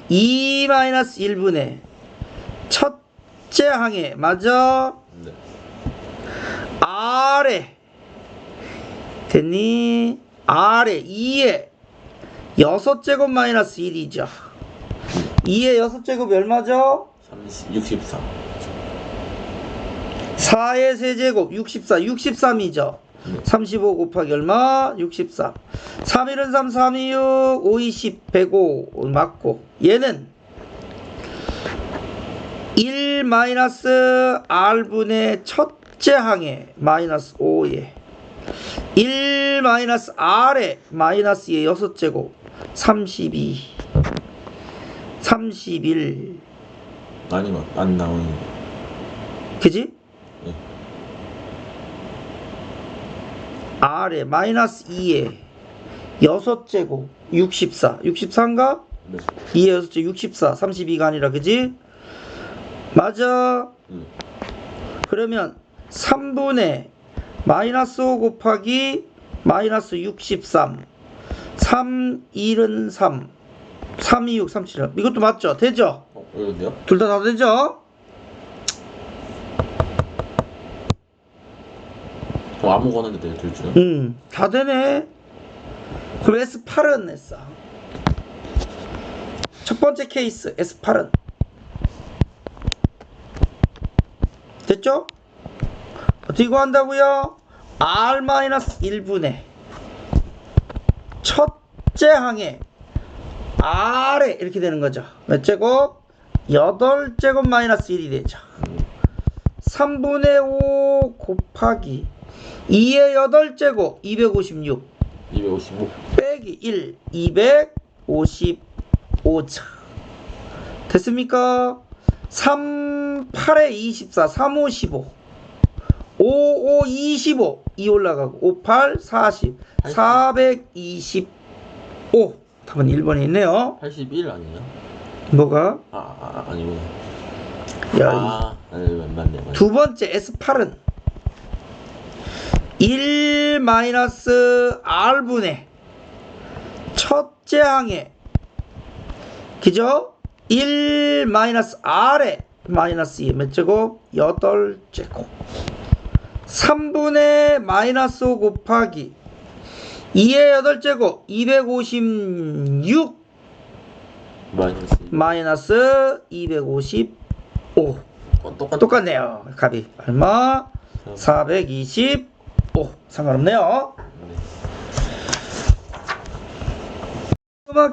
Speaker 1: 2-1분의 첫째 항에 맞아?
Speaker 2: 네.
Speaker 1: 아래 됐니? 아래 2의 6제곱 마이너스 1이죠. 2의 6제곱이 얼마죠?
Speaker 2: 64.
Speaker 1: 4의 세제곱 64, 63이죠. 35 곱하기 얼마? 63. 3, 1은 3, 3, 2, 6, 5, 20, 105 맞고 얘는 1 마이너스 R분의 첫째 항에 마이너스 5에 1 마이너스 R에 마이너스 2의 6제곱 32 31
Speaker 2: 아니면 안 나오는 거.
Speaker 1: 그지?
Speaker 2: 네.
Speaker 1: R에 마이너스 2에 6제곱 64 64인가?
Speaker 2: 네.
Speaker 1: 2의 6제 64 32가 아니라 그지? 맞아. 그러면 3분의 마이너스 5 곱하기 마이너스 63 3 1은 3 3 2 6 3 7 이것도 맞죠? 되죠?
Speaker 2: 이건데요?
Speaker 1: 둘 다 되죠?
Speaker 2: 아무거나 해도 돼요, 둘 중.
Speaker 1: 다 되네. 그럼 S8은 했어. 첫 번째 케이스 S8은 됐죠? 어떻게 구한다고요? R-1분의 첫째 항에 R에 이렇게 되는 거죠. 몇 제곱? 8제곱 마이너스 1이 되죠. 3분의 5 곱하기 2의 8제곱 256
Speaker 2: 255.
Speaker 1: 빼기 1 255차 됐습니까? 3 8에 24 3 5 15 5 5 25 2 올라가고 5 8 40 425 답은 1번에 있네요.
Speaker 2: 81 아니에요?
Speaker 1: 뭐가?
Speaker 2: 아니구나.
Speaker 1: 야,
Speaker 2: 맞네.
Speaker 1: 두 번째 S8은 1 마이너스 R분의 첫째 항에 그죠? 1 마이너스 R에 마이너스 2 몇 제곱? 8제곱 3분의 마이너스 5 곱하기 2의 8제곱 256 마이너스 255 똑같네요. 값이 얼마? 425 상관없네요.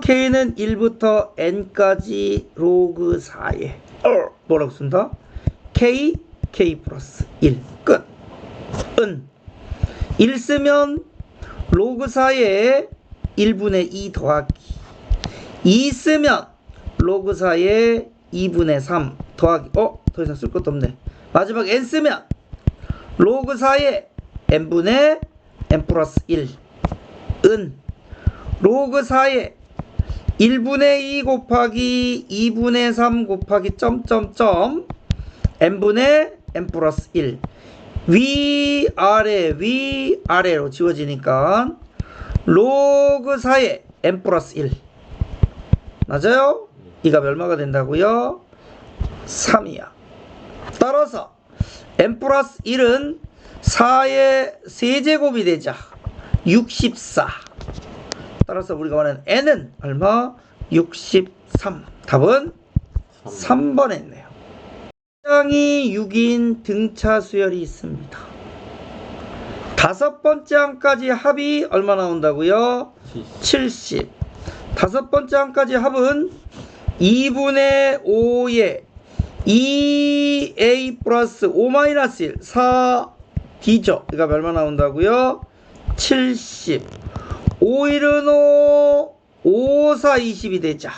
Speaker 1: K는 1부터 N까지 로그 4에 뭐라고 쓴다? K 플러스 1 끝. 1 쓰면 로그 4에 1분의 2 더하기 2 쓰면 로그 4에 2분의 3 더하기 더 이상 쓸 것도 없네. 마지막 N 쓰면 로그 4에 N분의 N 플러스 1 로그 4에 1분의 2 곱하기 2분의 3 곱하기 점점점 N분의 N 플러스 1 위아래로 지워지니까 로그 4에 N 플러스 1 맞아요? 이 값이 얼마가 된다고요? 3이야. 따라서 N 플러스 1은 4의 세제곱이 되자 64. 따라서 우리가 원하는 N은 얼마? 63. 답은 3번에 있네요. 항이 6인 등차 수열이 있습니다. 다섯 번째 항까지 합이 얼마 나온다고요? 70. 다섯 번째 항까지 합은 2분의 5에 2a 플러스 5 마이너스 1 4d죠. 이거 얼마 나온다고요? 70. 5 1은 5 5 4 20이 되자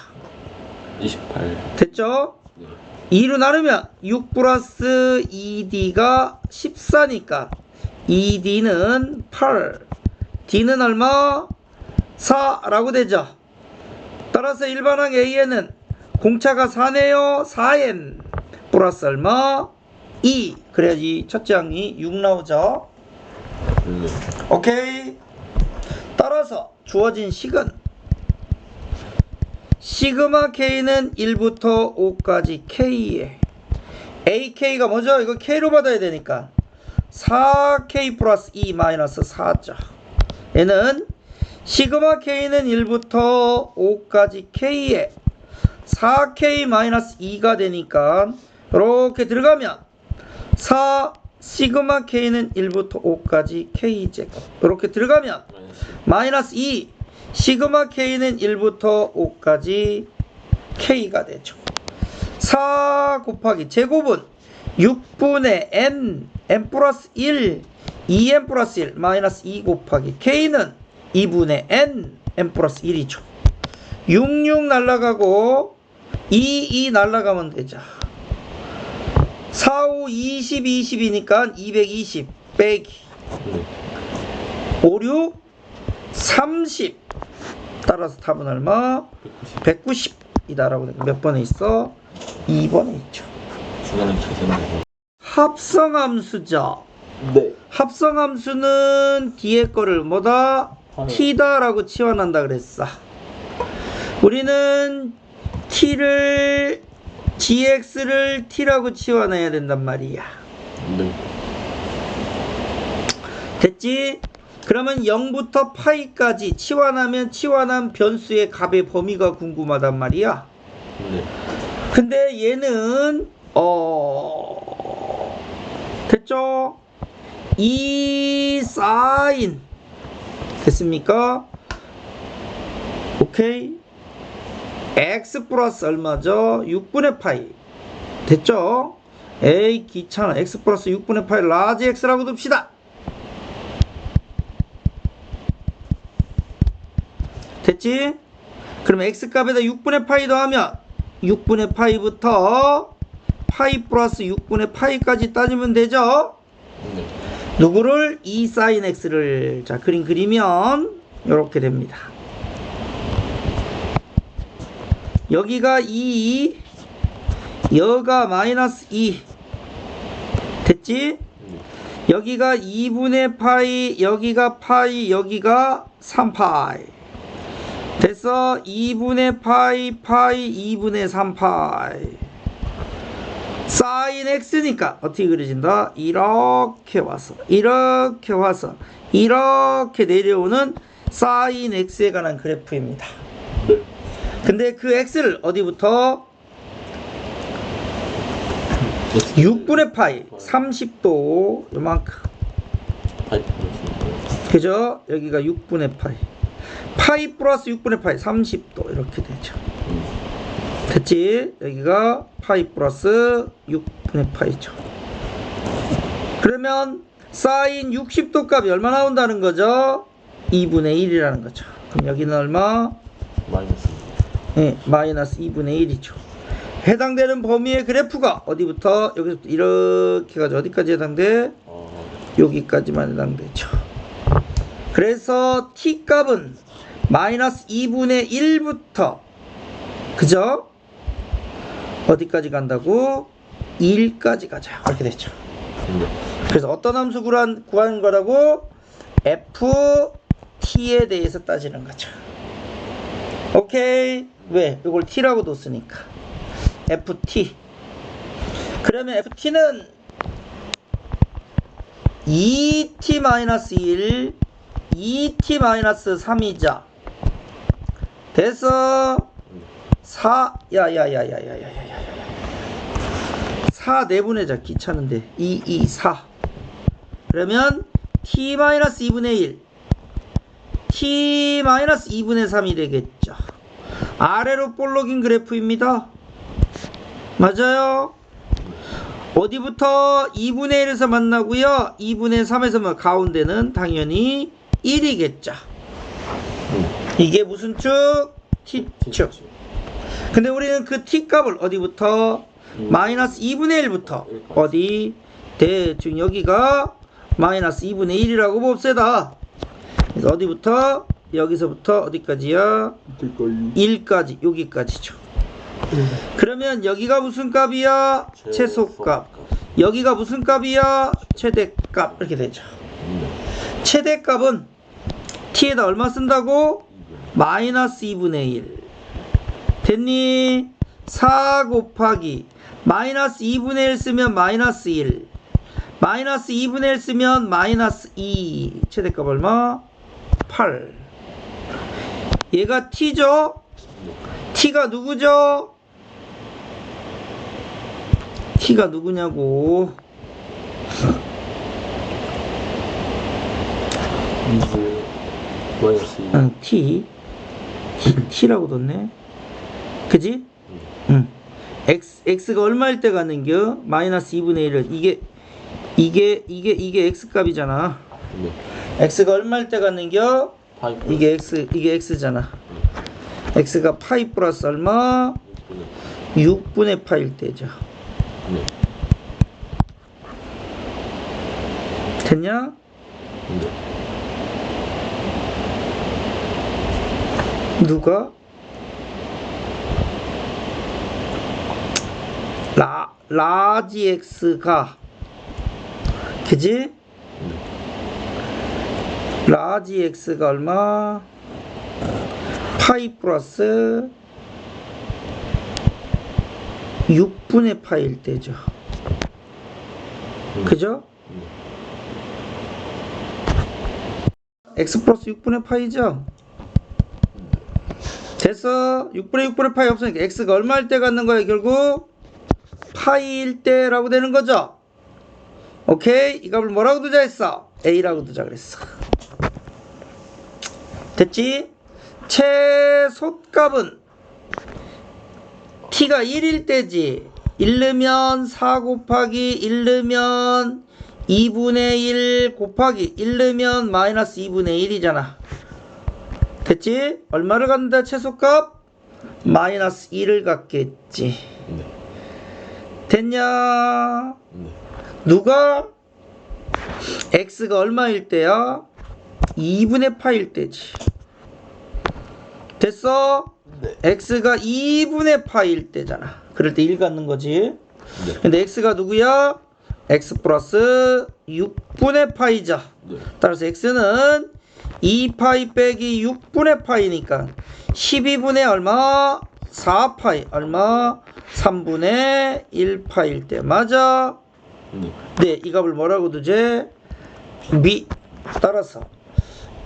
Speaker 2: 28
Speaker 1: 됐죠?
Speaker 2: 네.
Speaker 1: 2로 나누면 6 플러스 2d가 14니까 2d는 8 d는 얼마? 4라고 되죠. 따라서 일반항 A에는 공차가 4네요. 4n 플러스 얼마? 2. 그래야지 첫째 항이 6 나오죠.
Speaker 2: 네.
Speaker 1: 오케이. 따라서 주어진 식은 시그마 K는 1부터 5까지 K에 AK가 뭐죠? 이거 K로 받아야 되니까 4K 플러스 2 마이너스 4죠. 얘는 시그마 K는 1부터 5까지 K에 4K 마이너스 2가 되니까 이렇게 들어가면 4 시그마 K는 1부터 5까지 K제곱 이렇게 들어가면 마이너스 2 시그마 K는 1부터 5까지 K가 되죠. 4 곱하기 제곱은 6분의 n 플러스 1 2n 플러스 1 마이너스 2 곱하기 K는 2분의 n 플러스 1이죠. 66 날라가고 2 날라가면 되죠. 4, 5, 20, 20이니까 220 빼기 5, 6, 30 따라서 답은 얼마? 190이다라고 몇 번에 있어? 2번에 있죠.
Speaker 2: 중간에 계산하고.
Speaker 1: 합성함수죠.
Speaker 2: 네.
Speaker 1: 합성함수는 뒤에 거를 뭐다? t다라고 치환한다 그랬어. 우리는 t를 gx를 t라고 치환해야 된단 말이야.
Speaker 2: 네.
Speaker 1: 됐지? 그러면 0부터 파이까지 치환하면 치환한 변수의 값의 범위가 궁금하단 말이야.
Speaker 2: 네.
Speaker 1: 근데 얘는 됐죠? 이 사인 됐습니까? 오케이. x 플러스 얼마죠? 6분의 파이 됐죠? 에이 귀찮아. x 플러스 6분의 파이 라지 x라고 둡시다. 됐지? 그럼 x값에다 6분의 파이 더하면 6분의 파이부터 파이 플러스 6분의 파이까지 따지면 되죠?
Speaker 2: 네.
Speaker 1: 누구를? 2 sin x를 자 그림 그리면 이렇게 됩니다. 여기가 2 여가 마이너스 2 됐지? 여기가 2분의 파이 여기가 파이 여기가 3파이 됐어. 2분의 파이 2분의 3파이 sin x니까 어떻게 그려진다? 이렇게 와서 이렇게 내려오는 sin x에 관한 그래프입니다.
Speaker 2: 네.
Speaker 1: 근데 그 x를 어디부터? 6분의 파이 30도 요만큼 그죠? 여기가 6분의 파이 플러스 6분의 파이 30도 이렇게 되죠. 됐지? 여기가 파이 플러스 6분의 파이죠. 그러면 사인 60도 값이 얼마 나온다는 거죠? 2분의 1이라는 거죠. 그럼 여기는 얼마?
Speaker 2: 마이너스.
Speaker 1: 네, 마이너스 2분의 1이죠. 해당되는 범위의 그래프가 어디부터? 여기서부터 이렇게 가지고 어디까지 해당돼? 여기까지만 해당되죠. 그래서 t 값은 마이너스 2분의 1부터 그죠? 어디까지 간다고? 1까지 가자. 이렇게 됐죠. 그래서 어떤 함수 구하는 거라고? ft에 대해서 따지는 거죠. 오케이. 왜? 이걸 t라고 뒀으니까 ft. 그러면 ft는 2t-1 2t-3이자 돼서 4 내분해자 귀찮은데 4 그러면 t-2분의 1 t-2분의 3이 되겠죠. 아래로 볼록인 그래프입니다. 맞아요. 어디부터 2분의 1에서 만나고요. 2분의 3에서 가운데는 당연히 1이겠죠. 이게 무슨 축? t축. 근데 우리는 그 t값을 어디부터? 마이너스 2분의 1부터 어디? 대충 여기가 마이너스 2분의 1이라고 봅시다. 그래서 어디부터? 여기서부터 어디까지야?
Speaker 2: 이때까지
Speaker 1: 1까지 여기까지죠. 그러면 여기가 무슨 값이야? 최소값. 여기가 무슨 값이야? 최대값. 이렇게 되죠.
Speaker 2: 네.
Speaker 1: 최대값은 t에다 얼마 쓴다고? 마이너스 2분의 1 됐니? 4 곱하기 마이너스 2분의 1 쓰면 마이너스 1 마이너스 2분의 1 쓰면 마이너스 2 최대값 얼마? 8 얘가 t죠? t가 누구죠? t가 누구냐고.
Speaker 2: 이제 마이너스 2
Speaker 1: 응, t라고 뒀네. 그지? 응. x가 얼마일 때 가는겨? 마이너스 2분의 1은 이게 x값이잖아.
Speaker 2: 네.
Speaker 1: x가 얼마일 때 가는겨?
Speaker 2: 파이브
Speaker 1: 이게 x잖아. x가 파이 플러스 얼마? 6분의 파일 때죠.
Speaker 2: 네.
Speaker 1: 됐냐?
Speaker 2: 네.
Speaker 1: 누가? 라지 x가 그지? 라지 x가 얼마? 파이 플러스 6분의 파일 때죠. 그죠? x 플러스 6분의 파이죠? 됐어. 6분의 파이 없으니까 x가 얼마일 때 갖는 거야 결국? 파이일 때라고 되는 거죠. 오케이? 이 값을 뭐라고 두자 했어? a라고 두자 그랬어. 됐지? 최소값은 t가 1일 때지. 1 넣으면 4 곱하기 1 넣으면 2분의 1 곱하기 1 넣으면 마이너스 2분의 1이잖아. 됐지? 얼마를 갖는다 최소값? 마이너스 1을 갖겠지.
Speaker 2: 네.
Speaker 1: 됐냐?
Speaker 2: 네.
Speaker 1: 누가? x가 얼마일 때야? 2분의 파일 때지. 됐어?
Speaker 2: 네.
Speaker 1: x가 2분의 파일 때잖아. 그럴 때 1 갖는 거지.
Speaker 2: 네.
Speaker 1: 근데 x가 누구야? x 플러스 6분의 파이죠.
Speaker 2: 네.
Speaker 1: 따라서 x는 2파이 빼기 6분의 파이니까 12분의 얼마? 4파이 얼마? 3분의 1파일 때 맞아?
Speaker 2: 네.
Speaker 1: 네, 이 값을 뭐라고 두지? b. 따라서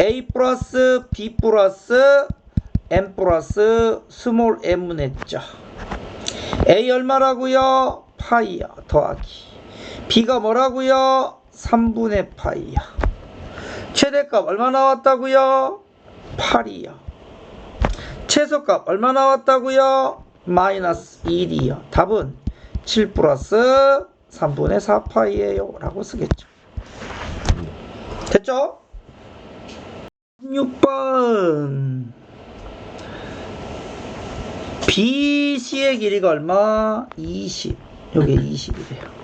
Speaker 1: a 플러스 b 플러스 m 플러스 스몰 m은 했죠. a 얼마라고요? 파이야 더하기 b가 뭐라고요? 3분의 파이야. 최대값 얼마 나왔다고요? 8이요. 최소값 얼마 나왔다고요? 마이너스 1이요. 답은 7 플러스 3분의 4파이에요 라고 쓰겠죠. 됐죠? 16번 BC의 길이가 얼마? 20. 요게 20이래요.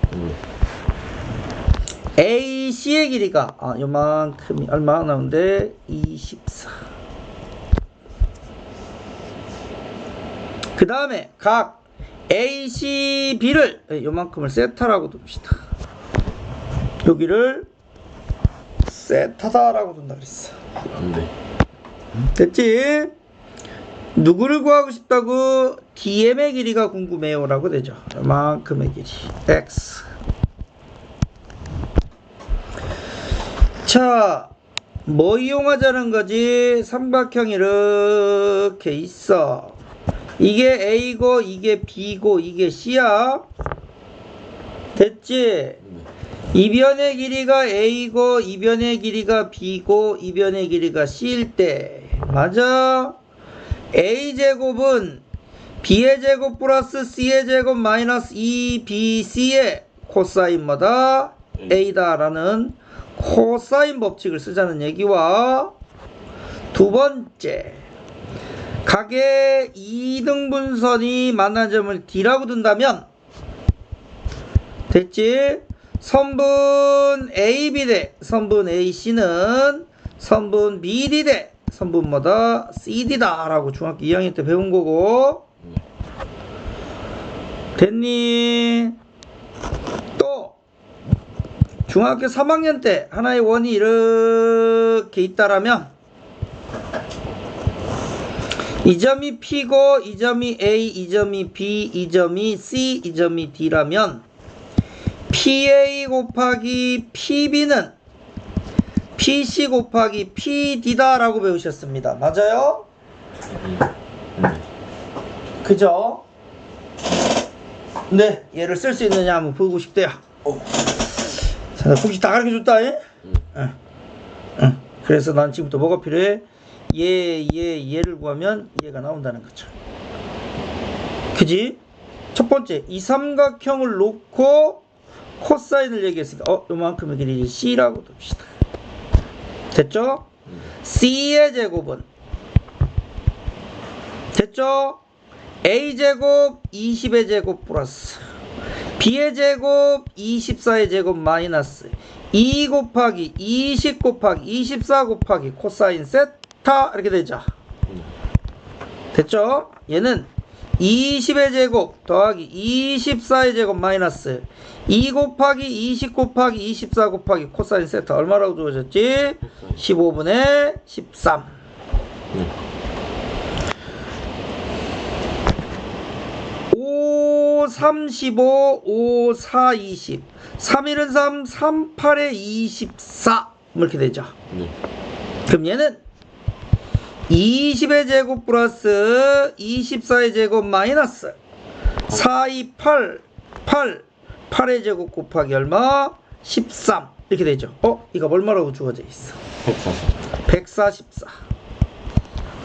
Speaker 1: AC의 길이가 요만큼이 얼마 나오는데 24. 그 다음에 각 ACB를 요만큼을 세타라고 둡시다. 여기를 세타다라고 둔다 그랬어.
Speaker 2: 네.
Speaker 1: 됐지? 누구를 구하고 싶다고? DM의 길이가 궁금해요 라고 되죠. 요만큼의 길이 X. 자, 뭐 이용하자는 거지? 삼각형이 이렇게 있어. 이게 A고 이게 B고 이게 C야. 됐지?
Speaker 2: 네.
Speaker 1: 이변의 길이가 A고 이변의 길이가 B고 이변의 길이가 C일 때 맞아? A제곱은 B의 제곱 플러스 C의 제곱 마이너스 2BC의 코사인 뭐다? A다 라는 코사인 법칙을 쓰자는 얘기와 두 번째 각의 2등분선이 만난 점을 D라고 둔다면 됐지? 선분 AB 대 선분 AC는 선분 BD 대 선분 뭐다? CD다 라고 중학교 2학년 때 배운 거고.
Speaker 2: 네.
Speaker 1: 됐니? 또 중학교 3학년 때 하나의 원이 이렇게 있다라면 이 점이 P고 이 점이 A, 이 점이 B, 이 점이 C, 이 점이 D라면 PA 곱하기 PB는 PC 곱하기 PD다 라고 배우셨습니다. 맞아요?
Speaker 2: 네.
Speaker 1: 그죠? 네, 얘를 쓸 수 있느냐 한번 보고 싶대요. 자, 나 공식 다 가르쳐줬다. 응. 그래서 난 지금부터 뭐가 필요해? 얘를 구하면 얘가 나온다는 거죠. 그지? 첫 번째, 이 삼각형을 놓고 코사인을 얘기했으니까 요만큼의 길이 C라고 둡시다. 됐죠? C의 제곱은 됐죠? A제곱 20의 제곱 플러스 B의 제곱 24의 제곱 마이너스 2 곱하기 20 곱하기 24 곱하기 코사인 세타 이렇게 되죠. 됐죠? 얘는 20의 제곱 더하기 24의 제곱 마이너스 2 곱하기 20 곱하기 24 곱하기 코사인 세타 얼마라고 주어졌지? 15분의 13. 5, 35, 5, 4, 20. 3, 1은 3, 3, 8에 24. 이렇게 되죠. 그럼 얘는 20의 제곱 플러스 24의 제곱 마이너스 4, 2, 8, 8의 제곱 곱하기 얼마? 13. 이렇게 되죠. 이거 얼마라고 주어져 있어? 144.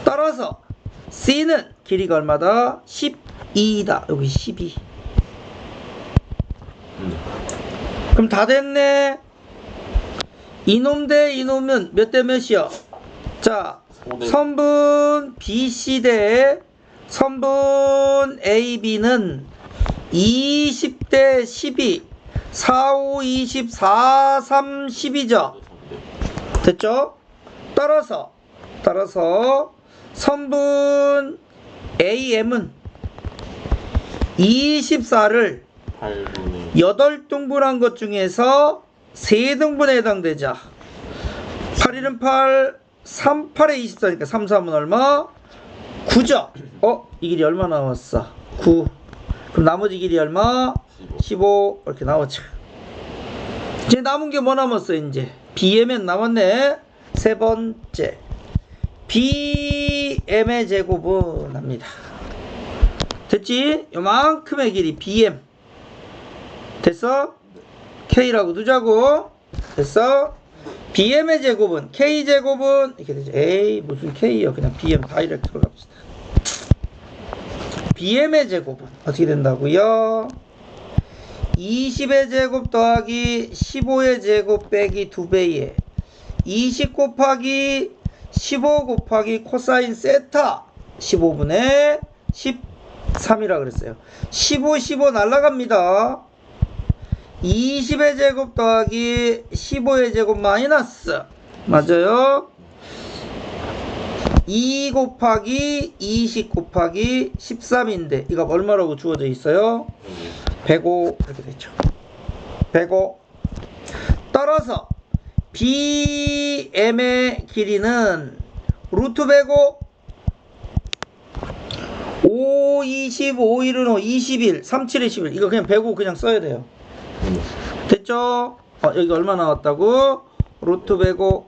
Speaker 1: 따라서 C는 길이가 얼마다? 12다. 여기 12. 그럼 다 됐네. 이놈 대 이놈은 몇 대 몇이요? 자, 선분 BC 대 선분 AB는 20대 12, 4, 5, 20, 4, 3, 10이죠. 됐죠? 따라서 선분 AM은 24를 8등분한 것 중에서 3등분에 해당되죠. 8, 1은 8, 3, 8에 24니까 3, 3은 얼마? 9죠. 이 길이 얼마 나왔어? 9. 그럼 나머지 길이 얼마? 15. 이렇게 나오죠. 이제 남은 게 뭐 남았어? 이제 BM은 남았네. 세 번째 BM의 제곱은 합니다. 됐지? 요만큼의 길이 BM 됐어? K라고 두자고. 됐어? BM의 제곱은 K제곱은 이렇게 되죠. 에이 무슨 K요. 그냥 BM 다이렉트로 갑시다. BM의 제곱은 어떻게 된다고요? 20의 제곱 더하기 15의 제곱 빼기 2배에 20 곱하기 15 곱하기 코사인 세타 15분의 13이라 그랬어요. 15 날라갑니다. 20의 제곱 더하기 15의 제곱 마이너스 맞아요. 2 곱하기 20 곱하기 13인데 이거 얼마라고 주어져 있어요? 105 이렇게 되죠. 105. 따라서 BM의 길이는 루트 105 5, 20, 5, 1은 5, 21, 3, 7에 11 이거 그냥 105 그냥 써야 돼요. 됐죠? 여기 얼마 나왔다고? 루트 105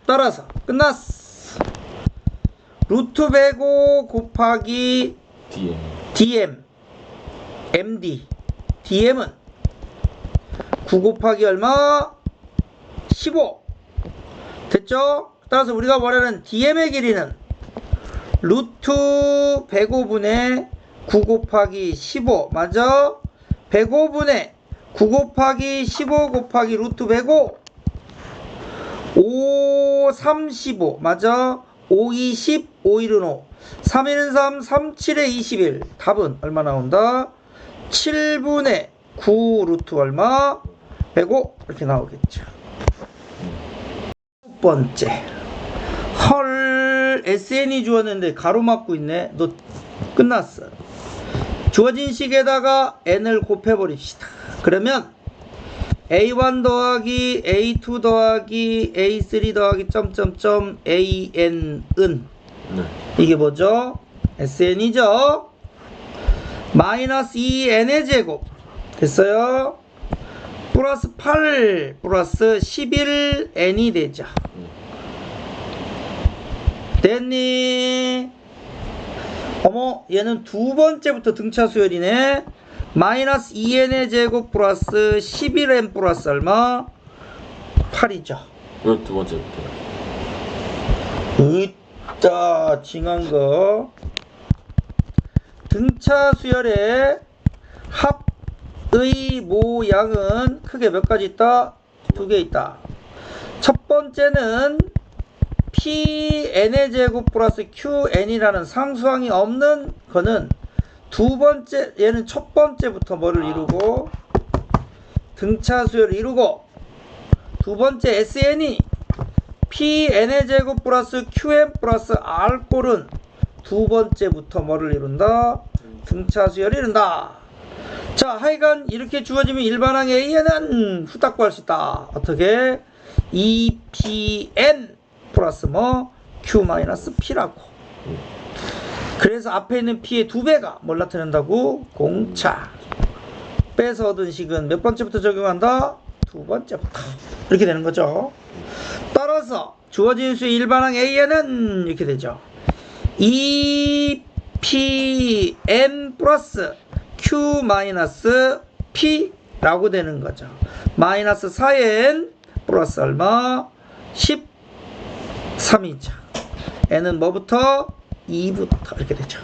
Speaker 1: 따라서 끝났어. 루트 105 곱하기 DM MD DM은 9 곱하기 얼마? 15 됐죠? 따라서 우리가 말하는 DM의 길이는 루트 105분의 9 곱하기 15 맞아? 105분의 9 곱하기 15 곱하기 루트 105 5, 35 맞아? 5, 20, 5, 1은 5 3, 1은 3, 3, 7에 21 답은 얼마 나온다? 7분의 9 루트 얼마? 105 이렇게 나오겠죠. 첫 번째 헐, SN이 주었는데 가로막고 있네. 너 끝났어. 주어진 식에다가 n을 곱해버립시다. 그러면 a1 더하기 a2 더하기 a3 더하기 점점점 an은
Speaker 2: 네.
Speaker 1: 이게 뭐죠? SN이죠? 마이너스 2n의 제곱 됐어요? 플러스 8 플러스 11n이 되죠. 됐니? 어머, 얘는 두 번째부터 등차 수열이네. 마이너스 2n의 제곱 플러스 11n 플러스 얼마? 8이죠.
Speaker 2: 이거 두 번째부터.
Speaker 1: 으따 징한 거. 등차 수열의 합의 모양은 크게 몇 가지 있다? 두 개 있다. 첫 번째는 pn의 제곱 플러스 qn이라는 상수항이 없는 거는 두 번째, 얘는 첫 번째부터 뭐를 이루고 등차 수열을 이루고, 두 번째 SN이 pn의 제곱 플러스 qn 플러스 r 꼴은 두 번째부터 뭐를 이룬다? 등차 수열을 이룬다. 자, 하여간 이렇게 주어지면 일반항 A에는 후딱 구할 수 있다. 어떻게? 2pn 플러스 뭐 q 마이너스 p라고. 그래서 앞에 있는 p의 두 배가 뭘 나타낸다고? 공차. 빼서 얻은 식은 몇 번째부터 적용한다? 두 번째부터. 이렇게 되는 거죠. 따라서 주어진 수의 일반항 A에는 이렇게 되죠. 2pn 플러스 q 마이너스 p라고 되는 거죠. 마이너스 4n 플러스 얼마? 13이죠. n은 뭐부터? 2부터 이렇게 되죠.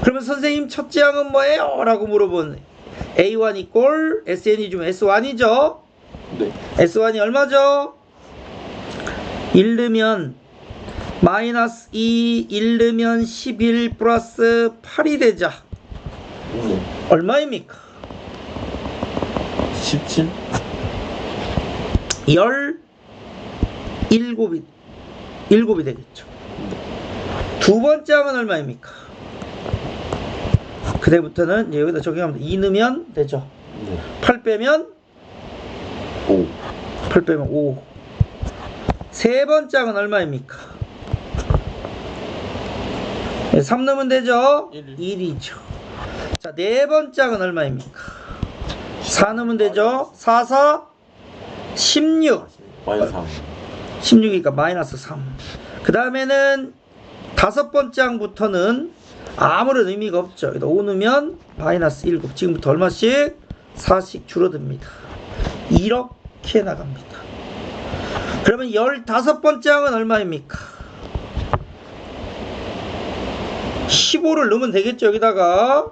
Speaker 1: 그러면 선생님 첫째 항은 뭐예요? 라고 물어본 A1 이꼴 SN이 주면 S1이죠.
Speaker 2: 네.
Speaker 1: S1이 얼마죠? 1 넣으면 마이너스 2, 1 넣으면 11 플러스 8이 되죠.
Speaker 2: 네.
Speaker 1: 얼마입니까?
Speaker 2: 17?
Speaker 1: 17이 되겠죠. 두 번째 항은 얼마입니까? 그때부터는 이제 여기다 적용하면 2 넣으면 되죠.
Speaker 2: 네.
Speaker 1: 8 빼면
Speaker 2: 5.
Speaker 1: 8 빼면 5. 세 번째 항은 얼마입니까? 3 넣으면 되죠? 1이죠. 자, 네 번째 항은 얼마입니까? 4 넣으면 되죠? 4, 4, 16.
Speaker 2: 마이너스 3.
Speaker 1: 16이니까 마이너스 3. 그 다음에는 다섯 번째 항부터는 아무런 의미가 없죠. 5 넣으면 마이너스 7. 지금부터 얼마씩? 4씩 줄어듭니다. 이렇게 나갑니다. 그러면 15번째 항은 얼마입니까? 15를 넣으면 되겠죠. 여기다가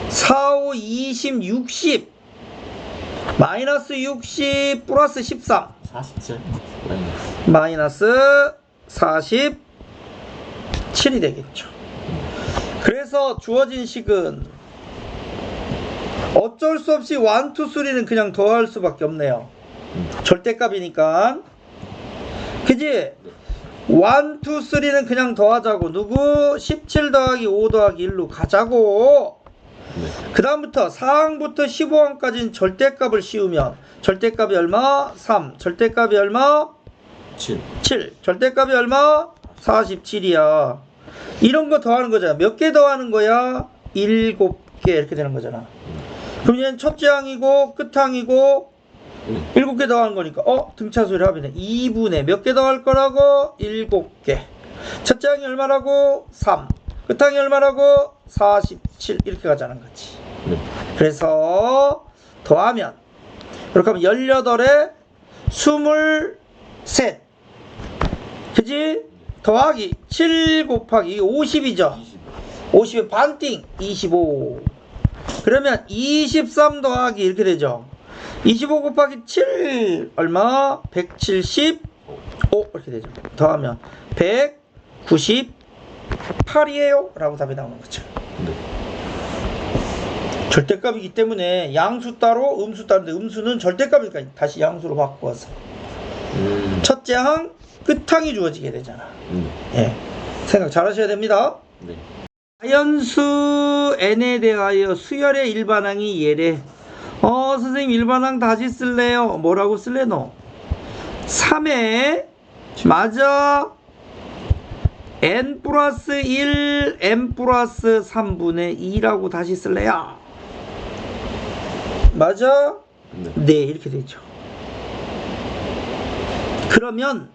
Speaker 1: 4, 5, 20, 60 마이너스 60 플러스 13
Speaker 2: 47?
Speaker 1: 마이너스 47이 되겠죠. 그래서 주어진 식은 어쩔 수 없이 1, 2, 3는 그냥 더할 수밖에 없네요. 절대값이니까. 그지? 1, 2, 3는 그냥 더하자고. 누구? 17 더하기 5 더하기 1로 가자고.
Speaker 2: 네.
Speaker 1: 그 다음부터 4항부터 15항까지는 절대값을 씌우면 절대값이 얼마? 3. 절대값이 얼마?
Speaker 2: 7.
Speaker 1: 7. 절대값이 얼마? 47이야. 이런 거 더하는 거잖아. 몇 개 더하는 거야? 7개 이렇게 되는 거잖아. 그럼 얘는 첫째 항이고 끝항이고 7개 더하는 거니까 등차수열이 합이네. 2분의 몇 개 더할 거라고? 7개. 첫째 항이 얼마라고? 3. 끝항이 얼마라고? 47. 이렇게 가자는 거지.
Speaker 2: 네.
Speaker 1: 그래서 더하면 그렇게 하면 18에 23. 그지? 더하기 7 곱하기 50이죠. 50의 반띵 25. 그러면 23 더하기 이렇게 되죠. 25 곱하기 7 얼마? 175 이렇게 되죠. 더하면 198이에요 라고 답이 나오는 거죠.
Speaker 2: 네.
Speaker 1: 절대값이기 때문에 양수 따로 음수 따로인데 음수는 절대값이니까 다시 양수로 바꾸어서 첫째 항 끝항이 주어지게 되잖아.
Speaker 2: 네.
Speaker 1: 예. 생각 잘 하셔야 됩니다.
Speaker 2: 네.
Speaker 1: 자연수 n에 대하여 수열의 일반항이 얘래. 선생님 일반항 다시 쓸래요. 뭐라고 쓸래 너? 3에 맞아. n 플러스 1 n 플러스 3분의 2라고 다시 쓸래요. 맞아?
Speaker 2: 네.
Speaker 1: 네, 이렇게 되죠. 그러면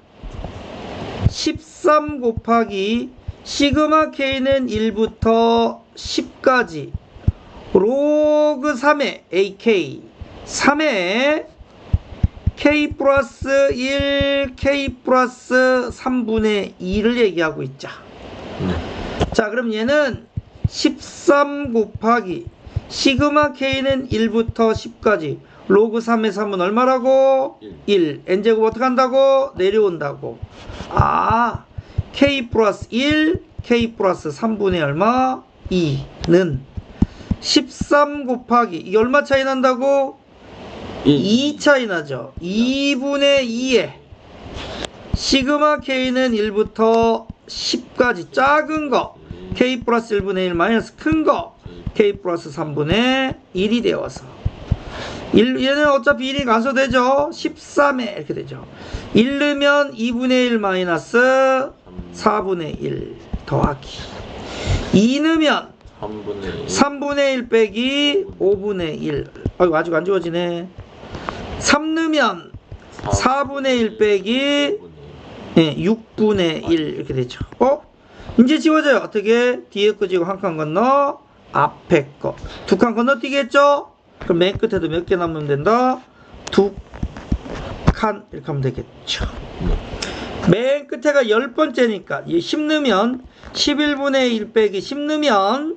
Speaker 1: 13 곱하기 시그마 k는 1부터 10까지 로그 3의 ak 3의 k 플러스 1 k 플러스 3분의 2를 얘기하고 있자. 자, 그럼 얘는 13 곱하기 시그마 k는 1부터 10까지 로그 3의 3은 얼마라고? 1. n제곱 어떻게 한다고? 내려온다고. 아, k 플러스 1 k 플러스 3분의 얼마? 2는 13 곱하기 이게 얼마 차이 난다고? 2 차이 나죠. 2분의 2에 시그마 k는 1부터 10까지 작은 거 k 플러스 1분의 1 마이너스 큰 거 k 플러스 3분의 1이 되어서 얘는 어차피 1이 가소되죠. 13에 이렇게 되죠. 1 넣으면 2분의 1 마이너스 4분의 1 더하기 2 넣으면 3분의 1 빼기 5분의 1. 아이고, 아직 안 지워지네. 3 넣으면 4분의 1 빼기 6분의 1 이렇게 되죠. 이제 지워져요. 어떻게? 뒤에 거 지고 한 칸 건너 앞에 거 두 칸 건너뛰겠죠? 그럼 맨 끝에도 몇 개 남으면 된다? 2칸 이렇게 하면 되겠죠. 맨 끝에가 10번째니까 10 넣으면 11분의 1 빼기 10 넣으면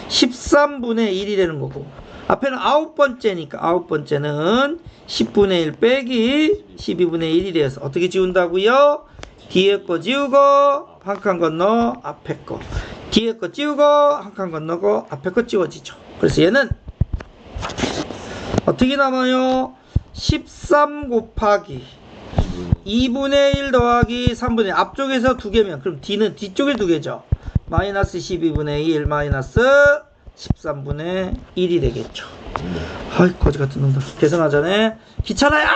Speaker 1: 13분의 1이 되는 거고 앞에는 9번째니까 9번째는 10분의 1 빼기 12분의 1이 돼서 어떻게 지운다고요? 뒤에 거 지우고 한 칸 건너 앞에 거 뒤에 거 지우고 한 칸 건너고 앞에 거 지워지죠. 그래서 얘는 어떻게 남아요? 13 곱하기 2분의 1 더하기 3분의 1 앞쪽에서 2개면 그럼 D는 뒤쪽에 2개죠. 마이너스 12분의 1 마이너스 13분의 1이 되겠죠. 아이 거지 같은 놈들 계산하자네. 귀찮아요.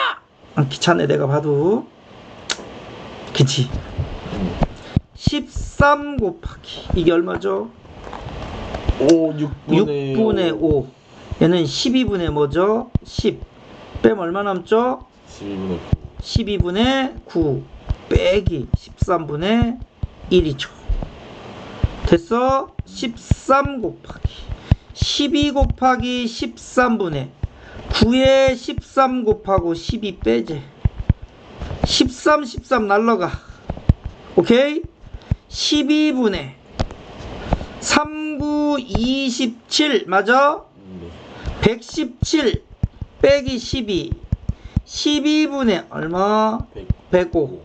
Speaker 1: 안 귀찮네 내가 봐도. 그치. 13 곱하기 이게 얼마죠? 6분의 5. 얘는 12분의 뭐죠? 10 빼면 얼마 남죠? 12분의 9 빼기 13분의 1이죠. 됐어? 13 곱하기 12 곱하기 13분의 9에 13 곱하고 12 빼지 13 날라가. 오케이? 12분의 39 27 맞아? 117 빼기 12 12분의 얼마? 105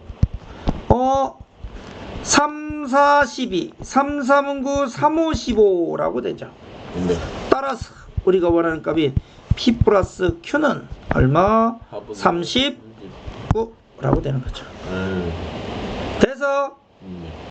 Speaker 1: 3, 4, 12 3, 3은 9 3, 5, 15라고 되죠. 따라서 우리가 원하는 값이 P 플러스 Q는 얼마? 39라고 되는 거죠. 돼서